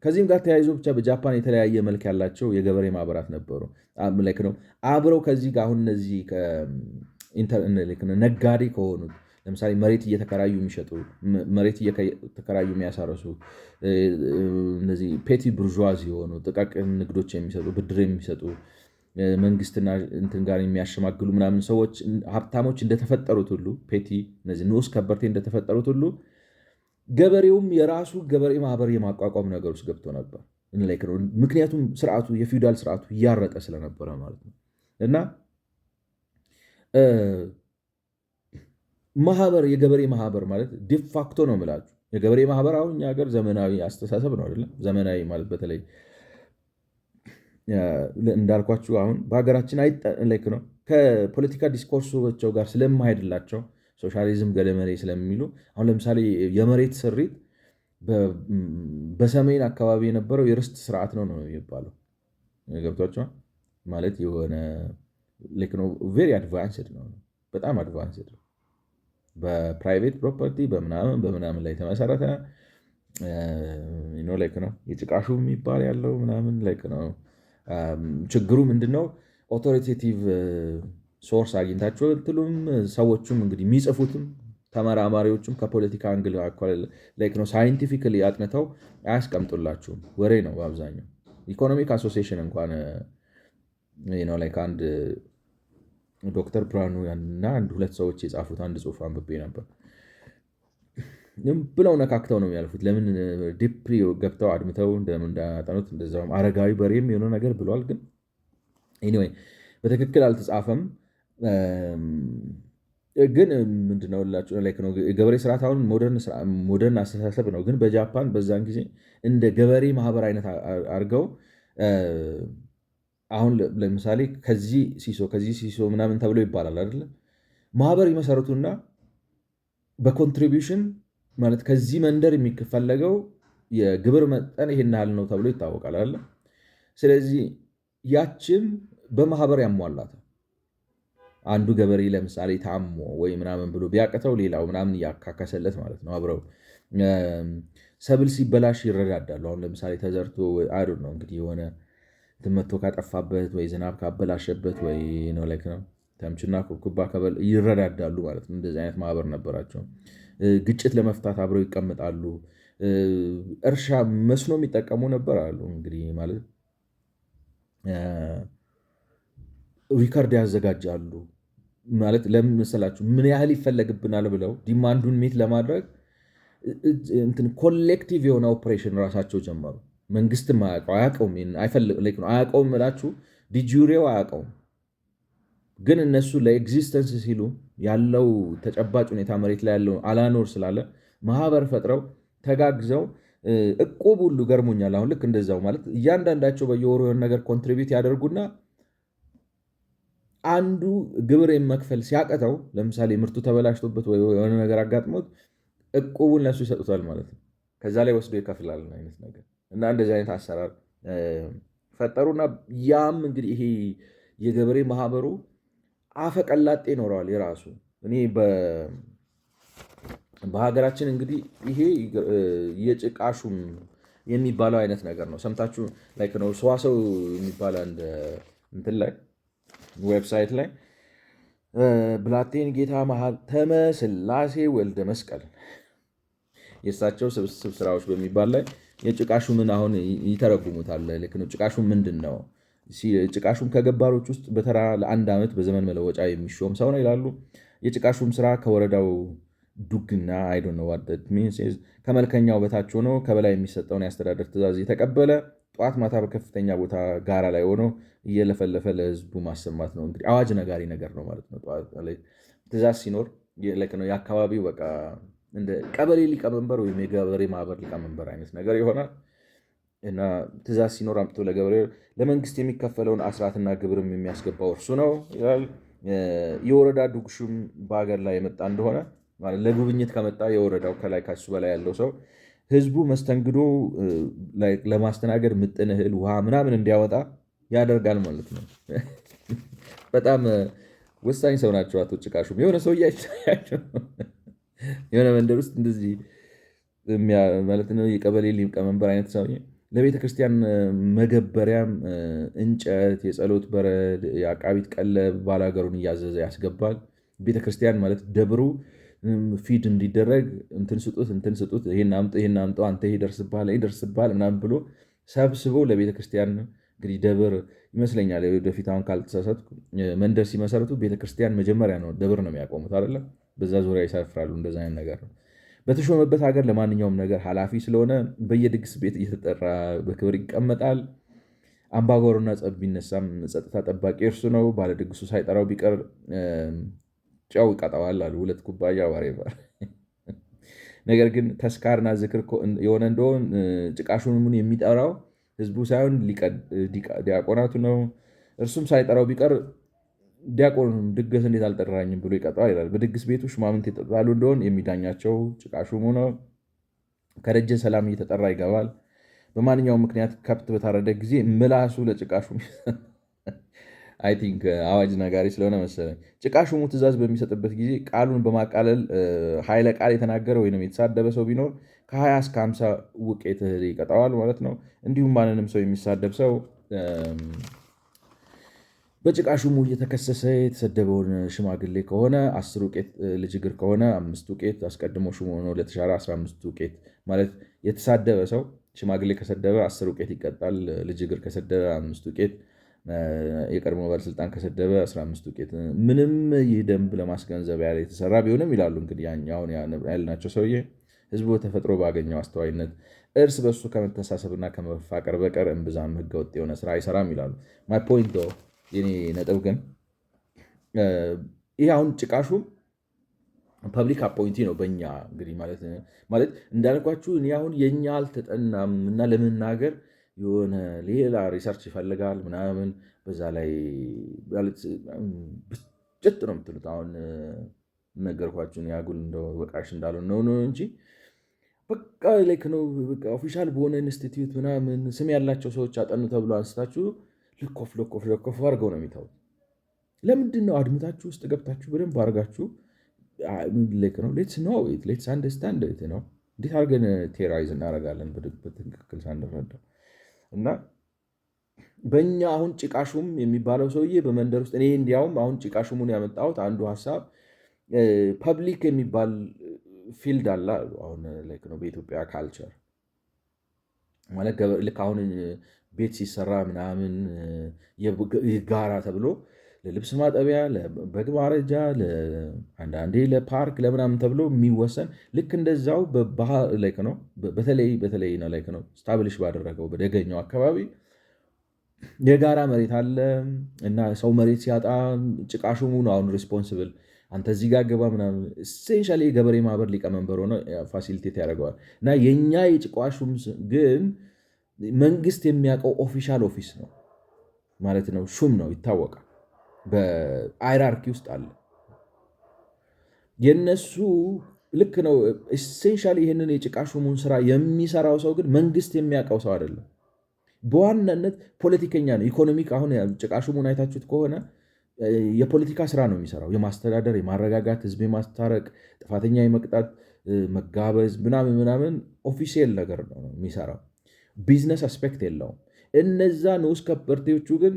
ከዚህም ጋር ተያይዞ ብቻ በጃፓን የተለያየ መልክ ያላቸው የገበሬ ማህበራት ነበሩ ነው አብረው ከዚህ ጋር አሁን እነዚህ ነጋዴ ከሆኑት ለምሳሌ መሬት እየተከራዩ የሚሸጡ መሬት እየተከራዩ የሚያሳረሱ እነዚህ ፔቲ ቡርዥዋዝ የሆኑ ጥቃቅን ንግዶች የሚሰጡ ብድር የሚሰጡ መንግስትና እንትን ጋር የሚያሸማግሉ ምናምን ሰዎች ሀብታሞች እንደተፈጠሩት ሁሉ ፔቲ እነዚህ ንዑስ ከበርቴ እንደተፈጠሩት ሁሉ ገበሬውም የራሱ ገበሬ ማህበር የማቋቋም ነገር ውስጥ ገብቶ ነበር። ምክንያቱም ስርዓቱ የፊውዳል ስርዓቱ እያረጠ ስለነበረ ማለት ነው። እና ማህበር የገበሬ ማህበር ማለት ዲፋክቶ ነው የምላችሁ የገበሬ ማህበር አሁን እኛ ሀገር ዘመናዊ አስተሳሰብ ነው አይደለም። ዘመናዊ ማለት በተለይ እንዳልኳችሁ አሁን በሀገራችን አይጠለክ ነው ከፖለቲካ ዲስኮርሶቸው ጋር ስለማይሄድላቸው ሶሻሊዝም ገለመሬ ስለሚሉ አሁን ለምሳሌ የመሬት ስሪት በሰሜን አካባቢ የነበረው የርስት ስርዓት ነው የሚባለው። ገብቷቸዋል ማለት የሆነ ቬሪ አድቫንስድ ነው፣ በጣም አድቫንስድ ነው። በፕራይቬት ፕሮፐርቲ በምናምን ላይ የተመሰረተ ነው። የጭቃሹ የሚባል ያለው ምናምን ነው። ችግሩ ምንድነው? ኦቶሪቴቲቭ ሶርስ አግኝታችሁ ትሉም ሰዎቹም እንግዲህ የሚጽፉትም ተመራማሪዎቹም ከፖለቲካ አንግል ነው ሳይንቲፊካሊ አጥንተው አያስቀምጡላችሁም። ወሬ ነው በአብዛኛው። ኢኮኖሚክ አሶሲዬሽን እንኳን አንድ ዶክተር ብርሃኑ እና አንድ ሁለት ሰዎች የጻፉት አንድ ጽሁፍ አንብቤ ነበር። ብለው ነካክተው ነው የሚያልፉት። ለምን ዲፕሪ ገብተው አድምተው እንዳጠኑት እንደዛውም አረጋዊ በሬም የሆነ ነገር ብሏል። ግን ኤኒዌይ በትክክል አልተጻፈም። ግን ምንድነው የገበሬ ስርዓት አሁን ሞደርን አስተሳሰብ ነው። ግን በጃፓን በዛን ጊዜ እንደ ገበሬ ማህበር አይነት አድርገው አሁን ለምሳሌ ከዚህ ሲሶ ምናምን ተብሎ ይባላል አይደለ? ማህበር ይመሰረቱና በኮንትሪቢሽን ማለት ከዚህ መንደር የሚፈለገው የግብር መጠን ይሄን ያህል ነው ተብሎ ይታወቃል አለ። ስለዚህ ያችን በማህበር ያሟላታል። አንዱ ገበሬ ለምሳሌ ታሞ ወይ ምናምን ብሎ ቢያቅተው ሌላው ምናምን እያካከሰለት ማለት ነው። አብረው ሰብል ሲበላሽ ይረዳዳሉ። አሁን ለምሳሌ ተዘርቶ አይዶ ነው እንግዲህ የሆነ ትመቶ ካጠፋበት ወይ ዝናብ ካበላሸበት ወይ ነው ተምችና ኩብኩባ ይረዳዳሉ ማለት ነው። እንደዚህ አይነት ማህበር ነበራቸው። ግጭት ለመፍታት አብረው ይቀመጣሉ። እርሻ መስኖ የሚጠቀሙ ነበር አሉ። እንግዲህ ማለት ሪከርድ ያዘጋጃሉ ማለት ለምን መሰላችሁ? ምን ያህል ይፈለግብናል ብለው ዲማንዱን ሚት ለማድረግ ኮሌክቲቭ የሆነ ኦፕሬሽን ራሳቸው ጀመሩ። መንግስትም አያውቀውም አያውቀውም እላችሁ ዲጁሬው አያውቀውም። ግን እነሱ ለኤግዚስተንስ ሲሉ ያለው ተጨባጭ ሁኔታ መሬት ላይ ያለው አላኖር ስላለ ማህበር ፈጥረው ተጋግዘው እቁብ ሁሉ ገርሞኛል። አሁን ልክ እንደዛው ማለት እያንዳንዳቸው በየወሩ የሆነ ነገር ኮንትሪቢዩት ያደርጉና አንዱ ግብር መክፈል ሲያቀተው ለምሳሌ ምርቱ ተበላሽቶበት ወይ የሆነ ነገር አጋጥሞት እቁቡን ለሱ ይሰጡታል ማለት ነው። ከዛ ላይ ወስዶ ይከፍላል አይነት ነገር እና እንደዚህ አይነት አሰራር ፈጠሩና ያም እንግዲህ ይሄ የገበሬ ማህበሩ አፈቀላጤ ይኖረዋል የራሱ። እኔ በሀገራችን እንግዲህ ይሄ የጭቃሹም የሚባለው አይነት ነገር ነው። ሰምታችሁ ነው ሰዋሰው የሚባል አንድ እንትን ላይ ዌብሳይት ላይ ብላቴን ጌታ ማኅተመ ሥላሴ ወልደ መስቀል የእሳቸው ስብስብ ስራዎች በሚባል ላይ የጭቃሹምን አሁን ይተረጉሙታል። ልክ ነው። ጭቃሹም ምንድን ነው? ጭቃሹም ከገባሮች ውስጥ በተራ ለአንድ ዓመት በዘመን መለወጫ የሚሾም ሰው ነው ይላሉ። የጭቃሹም ስራ ከወረዳው ዱግና ከመልከኛው በታች ሆኖ ከበላይ የሚሰጠውን የአስተዳደር ትእዛዝ የተቀበለ ጠዋት ማታ በከፍተኛ ቦታ ጋራ ላይ ሆኖ እየለፈለፈ ለህዝቡ ማሰማት ነው። እንግዲህ አዋጅ ነጋሪ ነገር ነው ማለት ነው። ትእዛዝ ሲኖር የአካባቢው በቃ እንደ ቀበሌ ሊቀመንበር ወይም የገበሬ ማህበር ሊቀመንበር አይነት ነገር ይሆናል እና ትእዛዝ ሲኖር አምጥቶ ለገበሬ ለመንግስት የሚከፈለውን አስራትና ግብርም የሚያስገባው እርሱ ነው ይላል። የወረዳ ዱግሹም በሀገር ላይ የመጣ እንደሆነ ለጉብኝት ከመጣ የወረዳው ከላይ ካሱ በላይ ያለው ሰው ህዝቡ መስተንግዶ ለማስተናገድ ምጥን እህል ውሃ ምናምን እንዲያወጣ ያደርጋል ማለት ነው። በጣም ወሳኝ ሰው ናቸው አቶ ጭቃሹም። የሆነ ሰው እያቸው የሆነ መንደር ውስጥ እንደዚህ ማለት ነው የቀበሌ ሊቀመንበር አይነት ሰው ለቤተ ክርስቲያን መገበሪያም እንጨት፣ የጸሎት በረድ፣ የአቃቢት ቀለብ ባላገሩን እያዘዘ ያስገባል። ቤተክርስቲያን ማለት ደብሩ ፊድ እንዲደረግ እንትን ስጡት፣ ይሄን አምጠው አንተ ይደርስብሃል ምናምን ብሎ ሰብስቦ ለቤተክርስቲያን እንግዲህ ደብር ይመስለኛል ወደፊት አሁን ካልተሳሳትኩ መንደር ሲመሰረቱ ቤተክርስቲያን መጀመሪያ ነው ደብር ነው የሚያቆሙት አይደለ? በዛ ዙሪያ ይሰፍራሉ። እንደዛ አይነት ነገር ነው። በተሾመበት ሀገር ለማንኛውም ነገር ኃላፊ ስለሆነ በየድግስ ቤት እየተጠራ በክብር ይቀመጣል። አምባጓሮና ጸብ ቢነሳም ጸጥታ ጠባቂ እርሱ ነው። ባለድግሱ ሳይጠራው ቢቀር ጨው ይቀጣዋል አሉ። 2 ኩባያ ዋሬቨር ነገር ግን ተስካርና ዝክር የሆነ እንደሆን ጭቃሹሙን የሚጠራው ህዝቡ ሳይሆን ዲያቆናቱ ነው። እርሱም ሳይጠራው ቢቀር ዲያቆን ድግስ እንዴት አልጠራኝም ብሎ ይቀጣዋል ይላል። በድግስ ቤቱ ሹማምንት የጠጣሉ እንደሆን የሚዳኛቸው ጭቃሹሙ ነው። ከደጀ ሰላም እየተጠራ ይገባል። በማንኛውም ምክንያት ከብት በታረደ ጊዜ ምላሱ ለጭቃሹም አይ ቲንክ አዋጅ ነጋሪ ስለሆነ መሰለኝ ጭቃሹሙ ትእዛዝ በሚሰጥበት ጊዜ ቃሉን በማቃለል ኃይለ ቃል የተናገረ ወይም የተሳደበ ሰው ቢኖር ከ20 እስከ 50 ውቄት ይቀጣዋል ማለት ነው። እንዲሁም ማንንም ሰው የሚሳደብ ሰው በጭቃሹሙ እየተከሰሰ የተሰደበውን ሽማግሌ ከሆነ 10 ውቄት፣ ልጅ እግር ከሆነ 5 ውቄት፣ አስቀድሞ ሹም ሆኖ ለተሻረ 15 ውቄት ማለት የተሳደበ ሰው ሽማግሌ ከሰደበ 10 ውቄት ይቀጣል። ልጅ እግር ከሰደበ 5 ውቄት፣ የቀድሞ ባለስልጣን ከሰደበ 15 ውቄት። ምንም ይህ ደንብ ለማስገንዘብ ያለ የተሰራ ቢሆንም ይላሉ እንግዲህ አሁን ያልናቸው ሰውዬ ህዝቡ ተፈጥሮ ባገኘው አስተዋይነት እርስ በሱ ከመተሳሰብና ከመፋቀር በቀር እምብዛም ህገወጥ የሆነ ስራ አይሰራም ይላሉ። ማይ ፖይንት የኔ ነጥብ ግን ይህ አሁን ጭቃሹም ፐብሊክ አፖይንቲ ነው በእኛ እንግዲህ ማለት እንዳልኳችሁ እኔ አሁን የእኛ አልተጠናም እና ለመናገር የሆነ ሌላ ሪሰርች ይፈልጋል ምናምን በዛ ላይ ብስጭት ነው የምትሉት። አሁን ነገርኳችሁን ያጉል ወቃሽ እንዳልሆን ነው እንጂ በቃ ላይክ ነው ኦፊሻል በሆነ ኢንስቲትዩት ምናምን ስም ያላቸው ሰዎች አጠኑ ተብሎ አንስታችሁ ልኮፍ አድርገው ነው የሚታዩት። ለምንድን ነው አድምታችሁ ውስጥ ገብታችሁ በደንብ አድርጋችሁ ሌትስ አንደርስታንድ ነው እንዴት አድርገን ቴራይዝ እናደርጋለን በትክክል ሳንረዳው እና በእኛ አሁን ጭቃሹም የሚባለው ሰውዬ በመንደር ውስጥ እኔ እንዲያውም አሁን ጭቃሹሙን ያመጣሁት አንዱ ሀሳብ ፐብሊክ የሚባል ፊልድ አለ አሁን ነው በኢትዮጵያ ካልቸር ማለት ልክ አሁን ቤት ሲሰራ ምናምን የጋራ ተብሎ ለልብስ ማጠቢያ፣ ለበግ ማረጃ፣ አንዳንዴ ለፓርክ ለምናምን ተብሎ የሚወሰን ልክ እንደዛው ነው። በተለይ ነው ስታብሊሽ ባደረገው በደገኛው አካባቢ የጋራ መሬት አለ እና ሰው መሬት ሲያጣ ጭቃሹሙ ነው አሁን ሪስፖንስብል አንተ እዚህ ጋር ገባ ምናምን ኢሴንሻሊ የገበሬ ማህበር ሊቀመንበር ሆነ ፋሲሊቴት ያደርገዋል እና የእኛ የጭቃሹም ግን መንግስት የሚያውቀው ኦፊሻል ኦፊስ ነው ማለት ነው። ሹም ነው ይታወቃል። በሃይራርኪ ውስጥ አለ። የነሱ ልክ ነው። ኢሴንሻሊ ይህንን የጭቃ ሹሙን ስራ የሚሰራው ሰው ግን መንግስት የሚያውቀው ሰው አይደለም። በዋናነት ፖለቲከኛ ነው። ኢኮኖሚክ አሁን ጭቃ ሹሙን አይታችሁት ከሆነ የፖለቲካ ስራ ነው የሚሰራው። የማስተዳደር፣ የማረጋጋት፣ ህዝብ የማስታረቅ፣ ጥፋተኛ የመቅጣት፣ መጋበዝ ምናምን ኦፊሴል ነገር ነው የሚሰራው። ቢዝነስ አስፔክት የለውም። እነዛ ንዑስ ከበርቴዎቹ ግን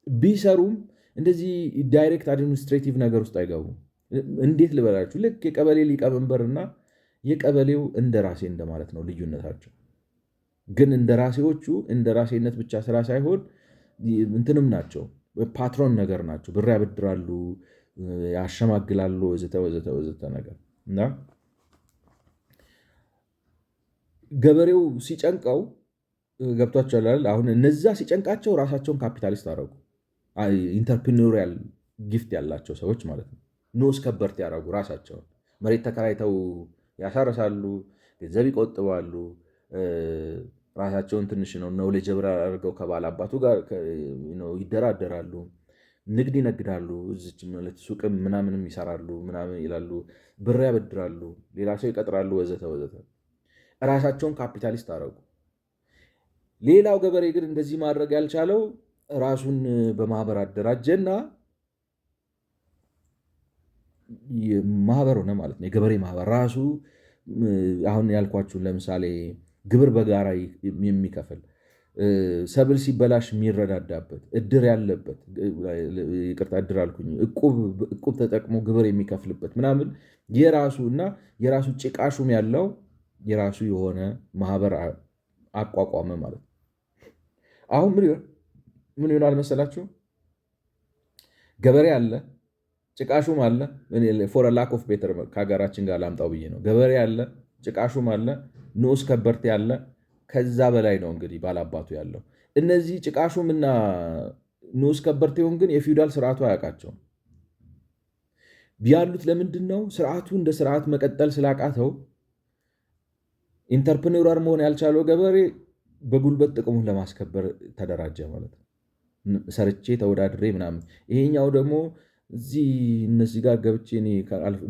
ቢሰሩም እንደዚህ ዳይሬክት አድሚኒስትሬቲቭ ነገር ውስጥ አይገቡም። እንዴት ልበላችሁ፣ ልክ የቀበሌ ሊቀመንበርና የቀበሌው እንደራሴ እንደማለት ነው ልዩነታቸው። ግን እንደራሴዎቹ እንደራሴነት ብቻ ስራ ሳይሆን እንትንም ናቸው፣ ፓትሮን ነገር ናቸው። ብር ያበድራሉ፣ ያሸማግላሉ፣ ወዘተ ነገር እና ገበሬው ሲጨንቀው ገብቷቸዋል። አሁን እነዛ ሲጨንቃቸው ራሳቸውን ካፒታሊስት አደረጉ። ኢንተርፕሪኒሪያል ጊፍት ያላቸው ሰዎች ማለት ነው። ንዑስ ከበርቴ ያደረጉ ራሳቸውን መሬት ተከራይተው ያሳረሳሉ፣ ገንዘብ ይቆጥባሉ፣ ራሳቸውን ትንሽ ነው ነውሌጅ አድርገው ከባለ አባቱ ጋር ይደራደራሉ፣ ንግድ ይነግዳሉ፣ ሱቅም ምናምንም ይሰራሉ፣ ምናምን ይላሉ፣ ብር ያበድራሉ፣ ሌላ ሰው ይቀጥራሉ፣ ወዘተ ራሳቸውን ካፒታሊስት አደረጉ። ሌላው ገበሬ ግን እንደዚህ ማድረግ ያልቻለው ራሱን በማህበር አደራጀና ማህበር ሆነ ማለት ነው። የገበሬ ማህበር ራሱ አሁን ያልኳችሁን ለምሳሌ ግብር በጋራ የሚከፍል፣ ሰብል ሲበላሽ የሚረዳዳበት፣ እድር ያለበት፣ ይቅርታ እድር አልኩኝ፣ እቁብ ተጠቅሞ ግብር የሚከፍልበት ምናምን የራሱ እና የራሱ ጭቃሹም ያለው የራሱ የሆነ ማህበር አቋቋመ ማለት ነው። አሁን ምን ይሆናል መሰላችሁ? ገበሬ አለ፣ ጭቃሹም አለ። ፎር ላክ ኦፍ ቤተር ከሀገራችን ጋር ላምጣው ብዬ ነው። ገበሬ አለ፣ ጭቃሹም አለ፣ ንዑስ ከበርቴ አለ። ከዛ በላይ ነው እንግዲህ ባላባቱ ያለው። እነዚህ ጭቃሹም እና ንዑስ ከበርቴውን ግን የፊውዳል ስርዓቱ አያውቃቸውም። ቢያሉት ለምንድን ነው? ስርዓቱ እንደ ስርዓት መቀጠል ስላቃተው ኢንተርፕሬነር መሆን ያልቻለው ገበሬ በጉልበት ጥቅሙን ለማስከበር ተደራጀ ማለት ነው። ሰርቼ ተወዳድሬ ምናምን። ይሄኛው ደግሞ እዚህ እነዚህ ጋር ገብቼ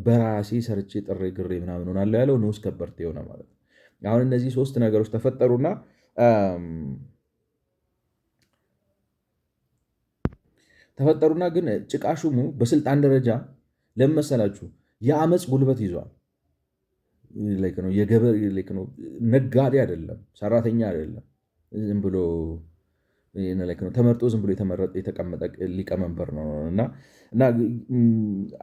በራሴ ሰርቼ ጥሬ ግሬ ምናምን ሆናለሁ ያለው ንዑስ ከበርቴ የሆነ ማለት ነው። አሁን እነዚህ ሶስት ነገሮች ተፈጠሩና ግን ጭቃ ሹሙ በስልጣን ደረጃ ለመሰላችሁ የአመፅ ጉልበት ይዟል። ነጋዴ አይደለም፣ ሰራተኛ አይደለም፣ ዝም ብሎ ተመርጦ ዝም ብሎ የተቀመጠ ሊቀመንበር ነው እና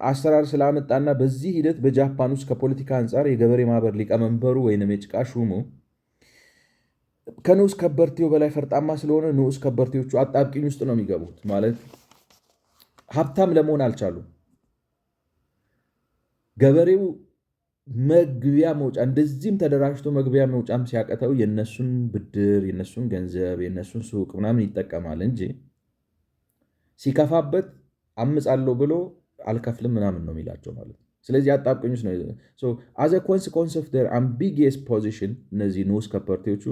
አሰራር ስላመጣና በዚህ ሂደት በጃፓን ውስጥ ከፖለቲካ አንጻር የገበሬ ማህበር ሊቀመንበሩ ወይንም የጭቃ ሹሙ ከንዑስ ከበርቴው በላይ ፈርጣማ ስለሆነ ንዑስ ከበርቴዎቹ አጣብቂኝ ውስጥ ነው የሚገቡት። ማለት ሀብታም ለመሆን አልቻሉም። ገበሬው መግቢያ መውጫ እንደዚህም ተደራጅቶ መግቢያ መውጫም ሲያቀተው የነሱን ብድር፣ የነሱን ገንዘብ፣ የነሱን ሱቅ ምናምን ይጠቀማል እንጂ ሲከፋበት አምጻለሁ ብሎ አልከፍልም ምናምን ነው የሚላቸው ማለት ነው። ስለዚህ አጣብቀኞች ነው። አዘ ኮንሲኮንስ ኦፍ ዴር አምቢጊየስ ፖዚሽን እነዚህ ንዑስ ከበርቴዎቹ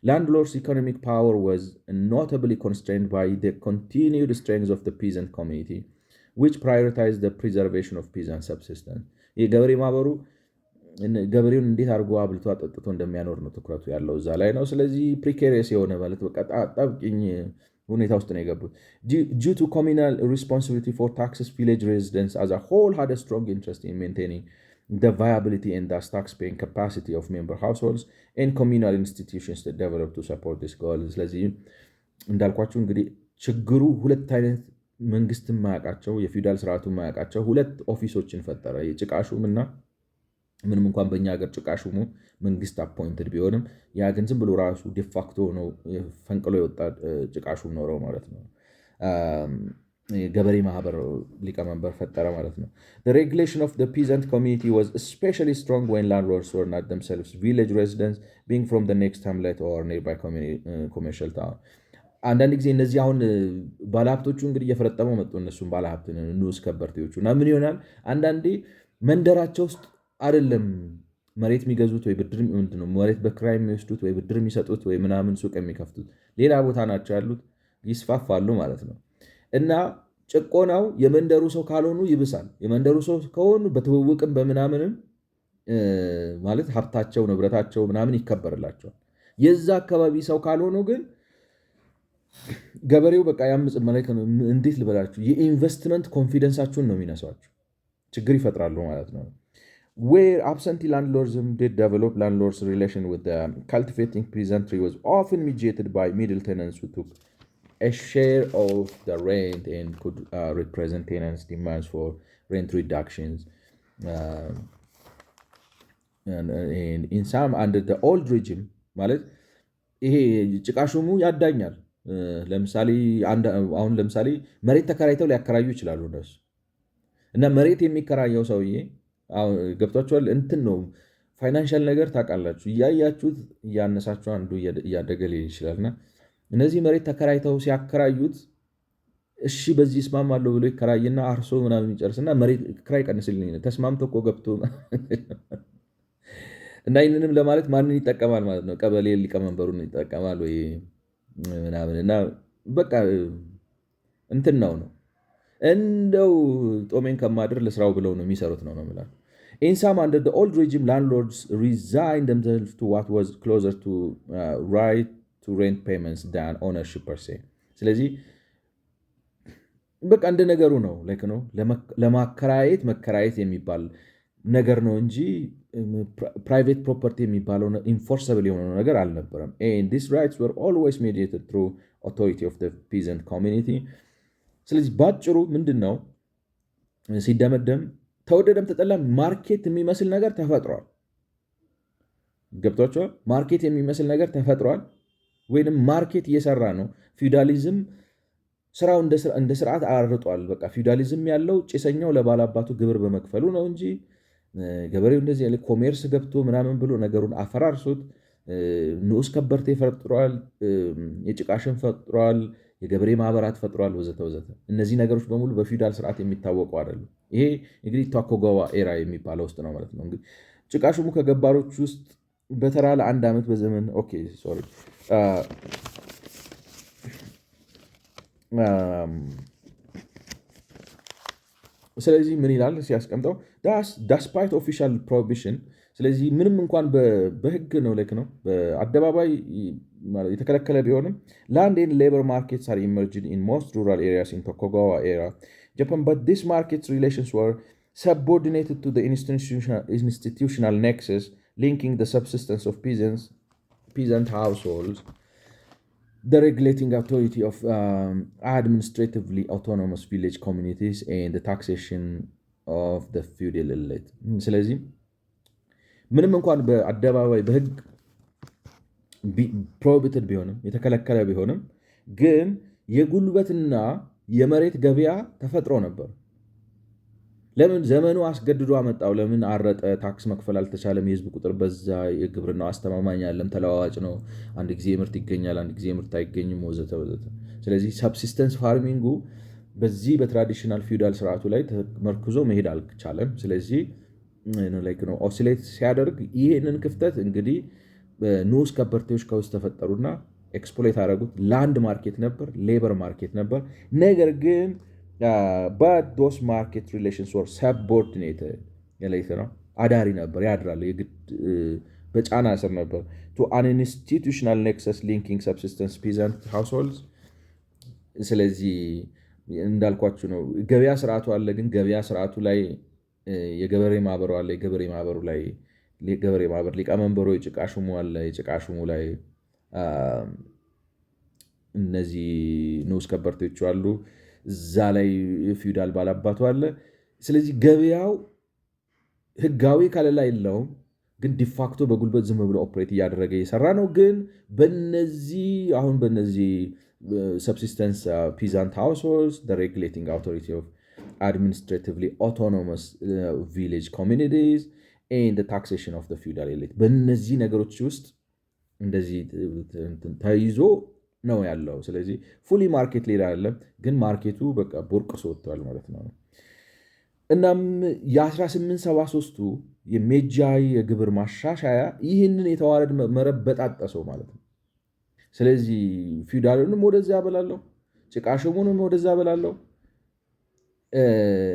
ላንድሎርድስ ኢኮኖሚክ ፓወር ዋዝ ኖታብሊ ኮንስትሬንድ ባይ ዘ ኮንቲኒውድ ስትሬንግዝ ኦፍ ዘ ፒዘንት ኮሚኒቲ ዊች ፕራዮሪታይዝድ ዘ ፕሪዘርቬሽን ኦፍ ፒዘንት ሰብሲስተንስ። የገበሬ ማህበሩ ገበሬውን እንዴት አድርጎ አብልቶ አጠጥቶ እንደሚያኖር ነው ትኩረቱ ያለው እዛ ላይ ነው። ስለዚህ ፕሪኬሪየስ የሆነ ማለት በቃ አጣብቂኝ ሁኔታ ውስጥ ነው የገቡት። ዲው ቱ ኮሚናል ሪስፖንሲቢሊቲ ፎር ታክስስ ቪሌጅ ሬዚደንትስ አዝ አ ሆል ሃድ አ ስትሮንግ ኢንትረስት ኢን ሜንቴኒንግ ዘ ቫያቢሊቲ ኤንድ ዘ ታክስ ፔይንግ ካፓሲቲ ኦፍ ሜምበር ሃውስሆልድስ ኤንድ ኮሚናል ኢንስቲትዩሽንስ ዛት ዴቨሎፕ ቱ ሰፖርት ዚስ ጎል። ስለዚህ እንዳልኳችሁ እንግዲህ ችግሩ ሁለት አይነት መንግስት የማያውቃቸው የፊውዳል ስርዓቱ የማያውቃቸው ሁለት ኦፊሶችን ፈጠረ። የጭቃ ሹም እና ምንም እንኳን በእኛ ሀገር ጭቃ ሹሙ መንግስት አፖይንትድ ቢሆንም ያ ግን ዝም ብሎ ራሱ ዲፋክቶ ነው ፈንቅሎ የወጣ ጭቃ ሹም ኖረው ማለት ነው። ገበሬ ማህበር ሊቀመንበር ፈጠረ ማለት ነው። The regulation of the peasant community was especially strong when landlords were not themselves village residents, being from the next hamlet or nearby commercial town. አንዳንድ ጊዜ እነዚህ አሁን ባለሀብቶቹ እንግዲህ እየፈረጠመው መጡ። እነሱም ባለሀብት ንዑስ ከበርቴዎቹ እና ምን ይሆናል አንዳንዴ መንደራቸው ውስጥ አይደለም መሬት የሚገዙት ወይ ብድር ምንድነው መሬት በክራይ የሚወስዱት ወይ ብድር የሚሰጡት ወይ ምናምን ሱቅ የሚከፍቱት ሌላ ቦታ ናቸው ያሉት፣ ይስፋፋሉ ማለት ነው። እና ጭቆናው የመንደሩ ሰው ካልሆኑ ይብሳል። የመንደሩ ሰው ከሆኑ በትውውቅም በምናምንም ማለት ሀብታቸው ንብረታቸው ምናምን ይከበርላቸዋል። የዛ አካባቢ ሰው ካልሆኑ ግን ገበሬው በቃ ያምጽ ማለት ነው። እንዴት ልበላችሁ የኢንቨስትመንት ኮንፊደንሳችሁን ነው የሚነሷችሁ፣ ችግር ይፈጥራሉ ማለት ነው። Where absentee landlordism did develop, landlords' relation with the cultivating peasantry was often mediated by middle tenants who took a share of the rent and could represent tenants' demands for rent reductions. And in some, under the old regime, ማለት ይሄ ጭቃ ሹሙ ያዳኛል። ለምሳሌ አሁን ለምሳሌ መሬት ተከራይተው ሊያከራዩ ይችላሉ እነሱ እና መሬት የሚከራየው ሰውዬ ገብቷችኋል። እንትን ነው ፋይናንሻል ነገር ታውቃላችሁ፣ እያያችሁት እያነሳችሁ አንዱ እያደገ ሊል ይችላልና እነዚህ መሬት ተከራይተው ሲያከራዩት እሺ በዚህ እስማማለሁ ብሎ ይከራይና አርሶ ምናምን ይጨርስና መሬት ክራይ ቀንስልኝ ተስማምቶ እኮ ገብቶ እና ይህንንም ለማለት ማንን ይጠቀማል ማለት ነው? ቀበሌ ሊቀመንበሩን ይጠቀማል ወይ ምናምን እና በቃ እንትን ነው እንደው ጦሜን ከማድር ለስራው ብለው ነው የሚሰሩት ነው የምላለው። In some, under the old regime, landlords resigned themselves to what was closer to right to rent payments than ownership per se. ስለዚህ በቃ እንደ ነገሩ ነው ላይክ ነው ለማከራየት መከራየት የሚባል ነገር ነው እንጂ ፕራይቬት ፕሮፐርቲ የሚባለው ኢንፎርሰብል የሆነ ነገር አልነበረም። And these rights were always mediated through authority of the peasant community. ስለዚህ ባጭሩ ምንድን ነው ሲደመደም ተወደደም ተጠላም ማርኬት የሚመስል ነገር ተፈጥሯል። ገብቷቸዋል። ማርኬት የሚመስል ነገር ተፈጥሯል ወይንም ማርኬት እየሰራ ነው። ፊውዳሊዝም ስራው እንደ ስርዓት አርጧል። በቃ ፊውዳሊዝም ያለው ጭሰኛው ለባላባቱ ግብር በመክፈሉ ነው እንጂ ገበሬው እንደዚህ ያለ ኮሜርስ ገብቶ ምናምን ብሎ ነገሩን አፈራርሶት ንዑስ ከበርቴ ፈጥሯል፣ የጭቃሽን ፈጥሯል፣ የገበሬ ማህበራት ፈጥሯል፣ ወዘተ ወዘተ። እነዚህ ነገሮች በሙሉ በፊውዳል ስርዓት የሚታወቁ አይደሉም። ይሄ እንግዲህ ቶኩጋዋ ኤራ የሚባለው ውስጥ ነው ማለት ነው። እንግዲህ ጭቃሹሙ ከገባሮች ውስጥ በተራ ለአንድ ዓመት በዘመን ሶሪ ስለዚህ ምን ይላል ሲያስቀምጠው ዳስፓይት ኦፊሻል ፕሮሂቢሽን። ስለዚህ ምንም እንኳን በህግ ነው በአደባባይ የተከለከለ ቢሆንም land and labor markets are emerging in most rural areas in Tokugawa era Japan, but these market relations were subordinated to the institutional nexus linking the subsistence of peasant households, the regulating authority of administratively autonomous village communities, and the taxation of the feudal elite. ስለዚህ ምንም እንኳን በአደባባይ በህግ ፕሮሂቢትድ ቢሆንም የተከለከለ ቢሆንም ግን የጉልበትና የመሬት ገበያ ተፈጥሮ ነበር። ለምን ዘመኑ አስገድዶ አመጣው? ለምን አረጠ? ታክስ መክፈል አልተቻለም? የህዝብ ቁጥር በዛ፣ የግብርናው አስተማማኝ አለም ተለዋዋጭ ነው። አንድ ጊዜ ምርት ይገኛል፣ አንድ ጊዜ ምርት አይገኝም፣ ወዘተ ወዘተ። ስለዚህ ሰብሲስተንስ ፋርሚንጉ በዚህ በትራዲሽናል ፊውዳል ስርዓቱ ላይ ተመርክዞ መሄድ አልቻለም። ስለዚህ ኦሲሌት ሲያደርግ ይህንን ክፍተት እንግዲህ ንዑስ ከበርቴዎች ከውስጥ ተፈጠሩና ኤክስፕሎይት አደረጉት። ላንድ ማርኬት ነበር፣ ሌበር ማርኬት ነበር። ነገር ግን but those market relations were subordinated ነው አዳሪ ነበር፣ ያድራል፣ የግድ በጫና ስር ነበር to an institutional nexus linking subsistence peasant households። ስለዚህ እንዳልኳችሁ ነው ገበያ ስርዓቱ አለ። ግን ገበያ ስርዓቱ ላይ የገበሬ ማህበሩ አለ። የገበሬ ማህበሩ ላይ የገበሬ ማህበር ሊቀመንበሩ የጭቃ ሹሙ አለ። የጭቃ ሹሙ ላይ እነዚህ ንዑስ ከበርቴዎቹ አሉ። እዛ ላይ ፊውዳል ባላባቱ አለ። ስለዚህ ገበያው ህጋዊ ከለላ የለውም፣ ግን ዲፋክቶ በጉልበት ዝም ብሎ ኦፕሬት እያደረገ እየሰራ ነው። ግን በነዚህ subsistence peasant households, the regulating authority of administratively autonomous village communities, and the taxation of the feudal elite በነዚህ ነገሮች ውስጥ እንደዚህ ተይዞ ነው ያለው። ስለዚህ ፉሊ ማርኬት ሌላ አይደለም፣ ግን ማርኬቱ በቃ ቦርቅሶ ወጥቷል ማለት ነው። እናም የ1873ቱ የሜጃይ የግብር ማሻሻያ ይህንን የተዋረድ መረብ በጣጠሰው ማለት ነው። ስለዚህ ፊውዳሉንም ወደዛ ያበላለሁ፣ ጭቃሽሙንም ወደዛ ያበላለሁ።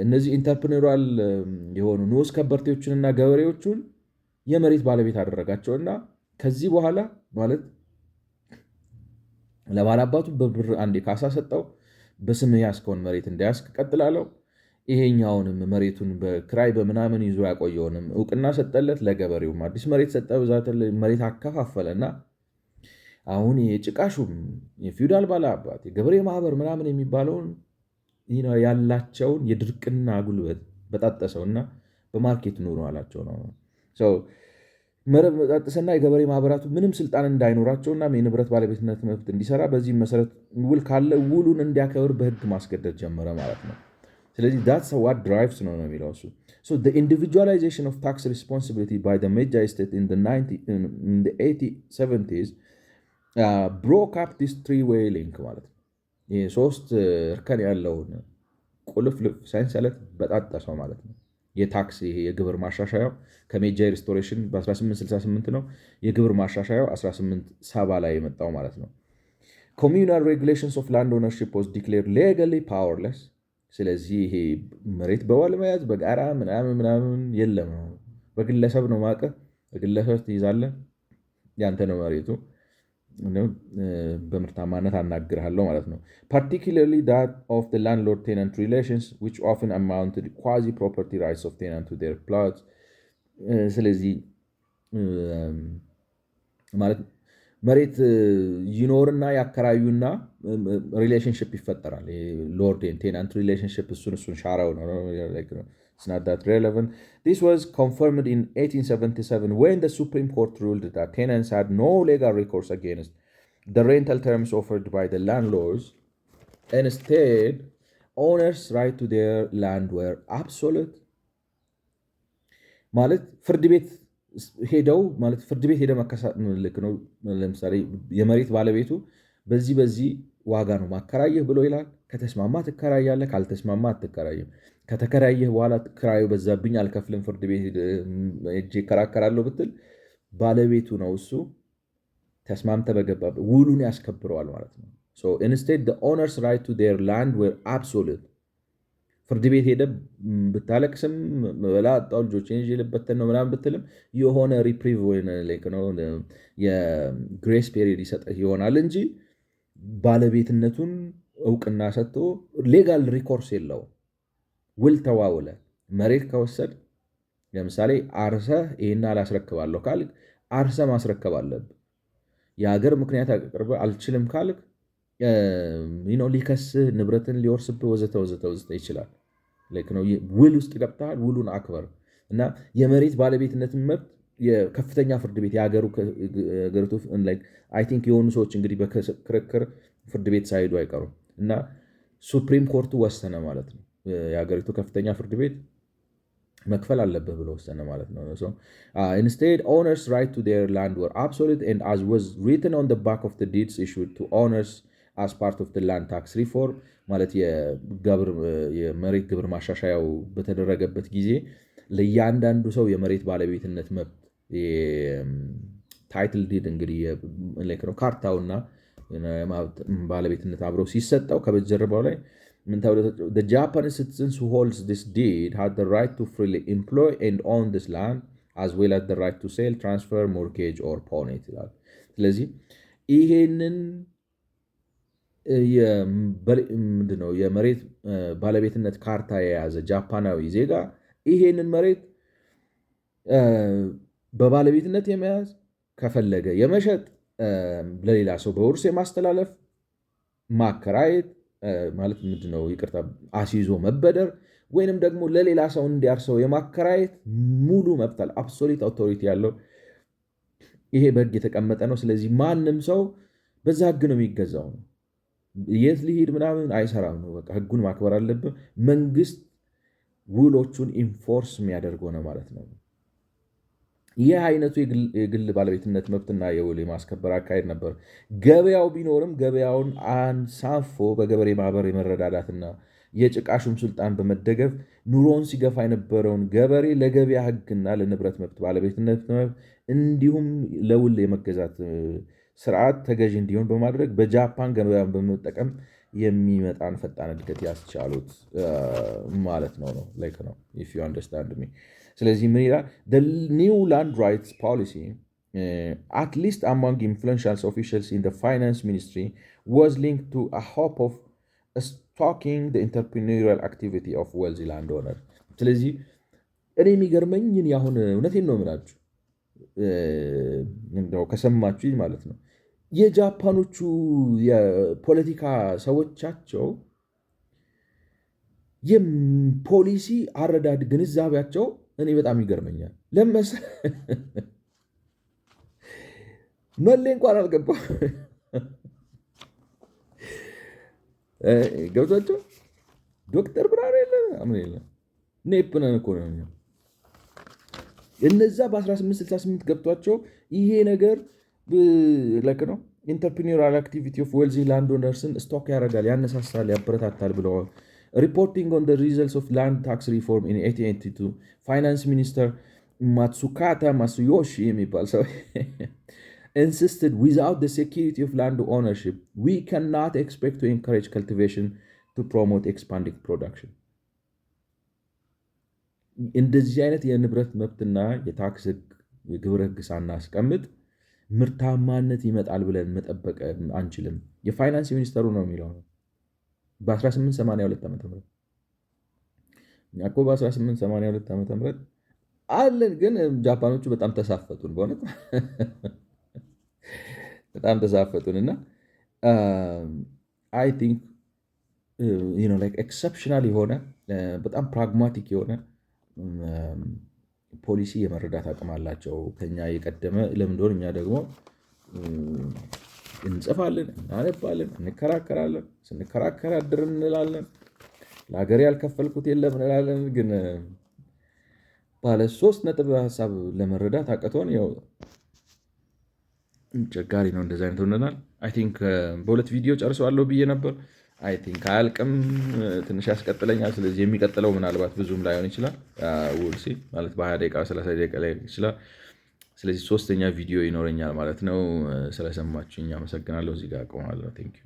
እነዚህ ኢንተርፕሬነራል የሆኑ ንዑስ ከበርቴዎችንና ገበሬዎቹን የመሬት ባለቤት አደረጋቸውና ከዚህ በኋላ ማለት ለባላባቱ በብር አንዴ ካሳ ሰጠው፣ በስምህ ያስከውን መሬት እንዳያስክ ቀጥላለው። ይሄኛውንም መሬቱን በክራይ በምናምን ይዞ ያቆየውንም እውቅና ሰጠለት። ለገበሬውም አዲስ መሬት ሰጠ። ብዛት መሬት አከፋፈለና አሁን የጭቃሹም የፊውዳል ባላባት የገበሬ ማህበር ምናምን የሚባለውን ያላቸውን የድርቅና ጉልበት በጣጠሰውና በማርኬት ኑሮ አላቸው ነው መረብ መጣጥሰና የገበሬ ማህበራቱ ምንም ስልጣን እንዳይኖራቸውና የንብረት ባለቤትነት መብት እንዲሰራ በዚህ መሰረት ውል ካለ ውሉን እንዲያከብር በህግ ማስገደድ ጀመረ ማለት ነው። ስለዚህ that's what drives ነው የሚለው እሱ። So the individualization of tax responsibility by the Meiji state in the 1870s broke up this three-way link ማለት ነው። ይህ ሶስት እርከን ያለውን ቁልፍልፍ ሰንሰለት በጣጠሰው ማለት ነው። የታክስ የግብር ማሻሻያው ከሜጃይ ሪስቶሬሽን በ1868 ነው። የግብር ማሻሻያው 1870 ላይ የመጣው ማለት ነው። ኮሚዩናል ሬጉሌሽንስ ኦፍ ላንድ ኦነርሺፕ ዋዝ ዲክሌርድ ሌጋሊ ፓወርለስ። ስለዚህ ይሄ መሬት በዋል መያዝ በጋራ ምናምን የለም፣ በግለሰብ ነው ማቀ በግለሰብ ትይዛለህ፣ ያንተ ነው መሬቱ፣ በምርታማነት አናግርሃለሁ ማለት ነው። particularly that of the landlord tenant relations which often amounted quasi property rights of tenant to their plots። ስለዚህ ማለት መሬት ይኖርና ያከራዩና ሪሌሽንሽፕ ይፈጠራል። ሎርድ ኤንድ ቴናንት ሪሌሽንሽፕ እሱን ሻራው ነው። It's not that relevant. This was confirmed in 1877 when the Supreme Court ruled that tenants had no legal recourse against the rental terms offered by the landlords. Instead, owners' right to their land were absolute. ማለት ፍርድ ቤት ሄደው መከሳ ልክ ነው። ለምሳሌ የመሬት ባለቤቱ በዚህ ዋጋ ነው ማከራየህ ብሎ ይላል። ከተስማማ ትከራያለህ፣ ካልተስማማ አትከራይም። ከተከራየህ በኋላ ክራዩ በዛብኝ አልከፍልም፣ ፍርድ ቤት ሄጄ እከራከራለሁ ብትል ባለቤቱ ነው እሱ ተስማምተ በገባበት ውሉን ያስከብረዋል ማለት ነው። ኢንስቴድ ኦነርስ ራይት ቱ ዴር ላንድ ዌር አብሶሉት። ፍርድ ቤት ሄደ ብታለቅስም በላ አጣው ልጆች ልበተን ነው ምናምን ብትልም የሆነ ሪፕሪቭ የግሬስ ፔሪድ ይሰጥህ ይሆናል እንጂ ባለቤትነቱን እውቅና ሰጥቶ ሌጋል ሪኮርስ የለውም። ውል ተዋውለ መሬት ከወሰድ ለምሳሌ አርሰህ ይህን አላስረክባለሁ ካልክ አርሰህ ማስረከብ አለብህ። የሀገር ምክንያት አቅርበህ አልችልም ካልክ ሊከስህ፣ ንብረትን ሊወርስብህ ወዘተ ወዘተ ወዘተ ይችላል። ውል ውስጥ ገብተሃል፣ ውሉን አክበር እና የመሬት ባለቤትነትን መብት የከፍተኛ ፍርድ ቤት የሀገሪቱ አይ ቲንክ የሆኑ ሰዎች እንግዲህ በክርክር ፍርድ ቤት ሳይሄዱ አይቀሩም እና ሱፕሪም ኮርቱ ወሰነ ማለት ነው። የሀገሪቱ ከፍተኛ ፍርድ ቤት መክፈል አለብህ ብሎ ወሰነ ማለት ነው። ኢንስቴድ ኦነርስ ራይት ቱ ዴር ላንድ ወር አብሶሉት ኤንድ አዝ ዋዝ ሪትን ኦን ዘ ባክ ኦፍ ዘ ዲድስ ኢሹድ ቱ ኦነርስ አስ ፓርት ኦፍ ዘ ላንድ ታክስ ሪፎርም ማለት የመሬት ግብር ማሻሻያው በተደረገበት ጊዜ ለእያንዳንዱ ሰው የመሬት ባለቤትነት መብት ታይትል ዲድ እንግዲህ ካርታውና ባለቤትነት አብረው ሲሰጠው ከበጀርባው ላይ ምን ተብሎ the Japanese citizens who holds this deed had the right to freely employ and own this land as well as the right to sell, transfer, mortgage or pawn it ይላል። ስለዚህ ይሄንን ምንድነው የመሬት ባለቤትነት ካርታ የያዘ ጃፓናዊ ዜጋ ይሄንን መሬት በባለቤትነት የመያዝ ከፈለገ የመሸጥ ለሌላ ሰው በውርስ የማስተላለፍ ማከራየት ማለት ምንድነው ይቅርታ አስይዞ መበደር ወይንም ደግሞ ለሌላ ሰው እንዲያርሰው የማከራየት ሙሉ መብት አለ። አብሶሉት አውቶሪቲ ያለው ይሄ በሕግ የተቀመጠ ነው። ስለዚህ ማንም ሰው በዛ ሕግ ነው የሚገዛው ነው። የት ሊሄድ ምናምን አይሰራም ነው። በቃ ሕጉን ማክበር አለብህ። መንግስት ውሎቹን ኢንፎርስ የሚያደርገው ነው ማለት ነው። ይህ አይነቱ የግል ባለቤትነት መብትና የውል የማስከበር አካሄድ ነበር። ገበያው ቢኖርም ገበያውን አንሳፎ በገበሬ ማህበር የመረዳዳትና የጭቃሹም ስልጣን በመደገፍ ኑሮውን ሲገፋ የነበረውን ገበሬ ለገበያ ሕግና ለንብረት መብት ባለቤትነት መብት እንዲሁም ለውል የመገዛት ስርዓት ተገዥ እንዲሆን በማድረግ በጃፓን ገበያን በመጠቀም የሚመጣን ፈጣን እድገት ያስቻሉት ማለት ነው ነው if you understand me። ስለዚህ ምን ይላል the new land rights policy at least among influential officials in the finance ministry was linked to a hope of stoking the entrepreneurial activity of wealthy landowners። ስለዚህ እኔ የሚገርመኝ አሁን እውነቴን ነው የምላችሁ እንደው ከሰማችሁ ማለት ነው የጃፓኖቹ የፖለቲካ ሰዎቻቸው የፖሊሲ አረዳድ ግንዛቤያቸው እኔ በጣም ይገርመኛል። ለምሳሌ መሌ እንኳን አልገባም ገብቷቸው ዶክተር ብርሃኑ የለም ኔፕነን እኮ ነው እነዛ በ1868 ገብቷቸው ይሄ ነገር ለክ ነው ኢንተርፕሪኒውራል አክቲቪቲ ኦፍ ዌልዚ ላንድኦነርስን ስቶክ ያደርጋል፣ ያነሳሳል፣ ያበረታታል ብለዋል። ሪፖርቲንግ ኦን ሪዘልትስ ኦፍ ላንድ ታክስ ሪፎርም ኢን 1882 ፋይናንስ ሚኒስተር ማትሱካታ ማሱዮሺ የሚባል ሰው insisted without the security of land ownership we cannot expect to encourage cultivation to promote expanding production። እንደዚህ አይነት የንብረት መብትና የታክስ የግብር ሕግ ሳናስቀምጥ ምርታማነት ይመጣል ብለን መጠበቅ አንችልም። የፋይናንስ ሚኒስተሩ ነው የሚለው በ1882 ዓ.ም እኮ በ1882 ዓ.ም አለን። ግን ጃፓኖቹ በጣም ተሳፈጡን፣ በእውነት በጣም ተሳፈጡን እና አይ ቲንክ ኤክሰፕሽናል የሆነ በጣም ፕራግማቲክ የሆነ ፖሊሲ የመረዳት አቅም አላቸው ከኛ የቀደመ። ለምን እንደሆነ እኛ ደግሞ እንጽፋለን፣ እናነባለን፣ እንከራከራለን። ስንከራከር አድር እንላለን። ለሀገር ያልከፈልኩት የለም እንላለን። ግን ባለ 3 ነጥብ ሀሳብ ለመረዳት አቅቶን ያው ቸጋሪ ነው እንደዚህ አይነት ሆነናል። አይ ቲንክ በሁለት ቪዲዮ ጨርሰዋለሁ ብዬ ነበር። አይ ቲንክ አያልቅም፣ ትንሽ ያስቀጥለኛል። ስለዚህ የሚቀጥለው ምናልባት ብዙም ላይሆን ይችላል። ውልሲ ማለት በ20 ደቂቃ 30 ደቂቃ ላይ ይችላል። ስለዚህ ሶስተኛ ቪዲዮ ይኖረኛል ማለት ነው። ስለሰማችሁኝ አመሰግናለሁ። እዚህ ጋር አቆማለሁ። ቴንክ ዩ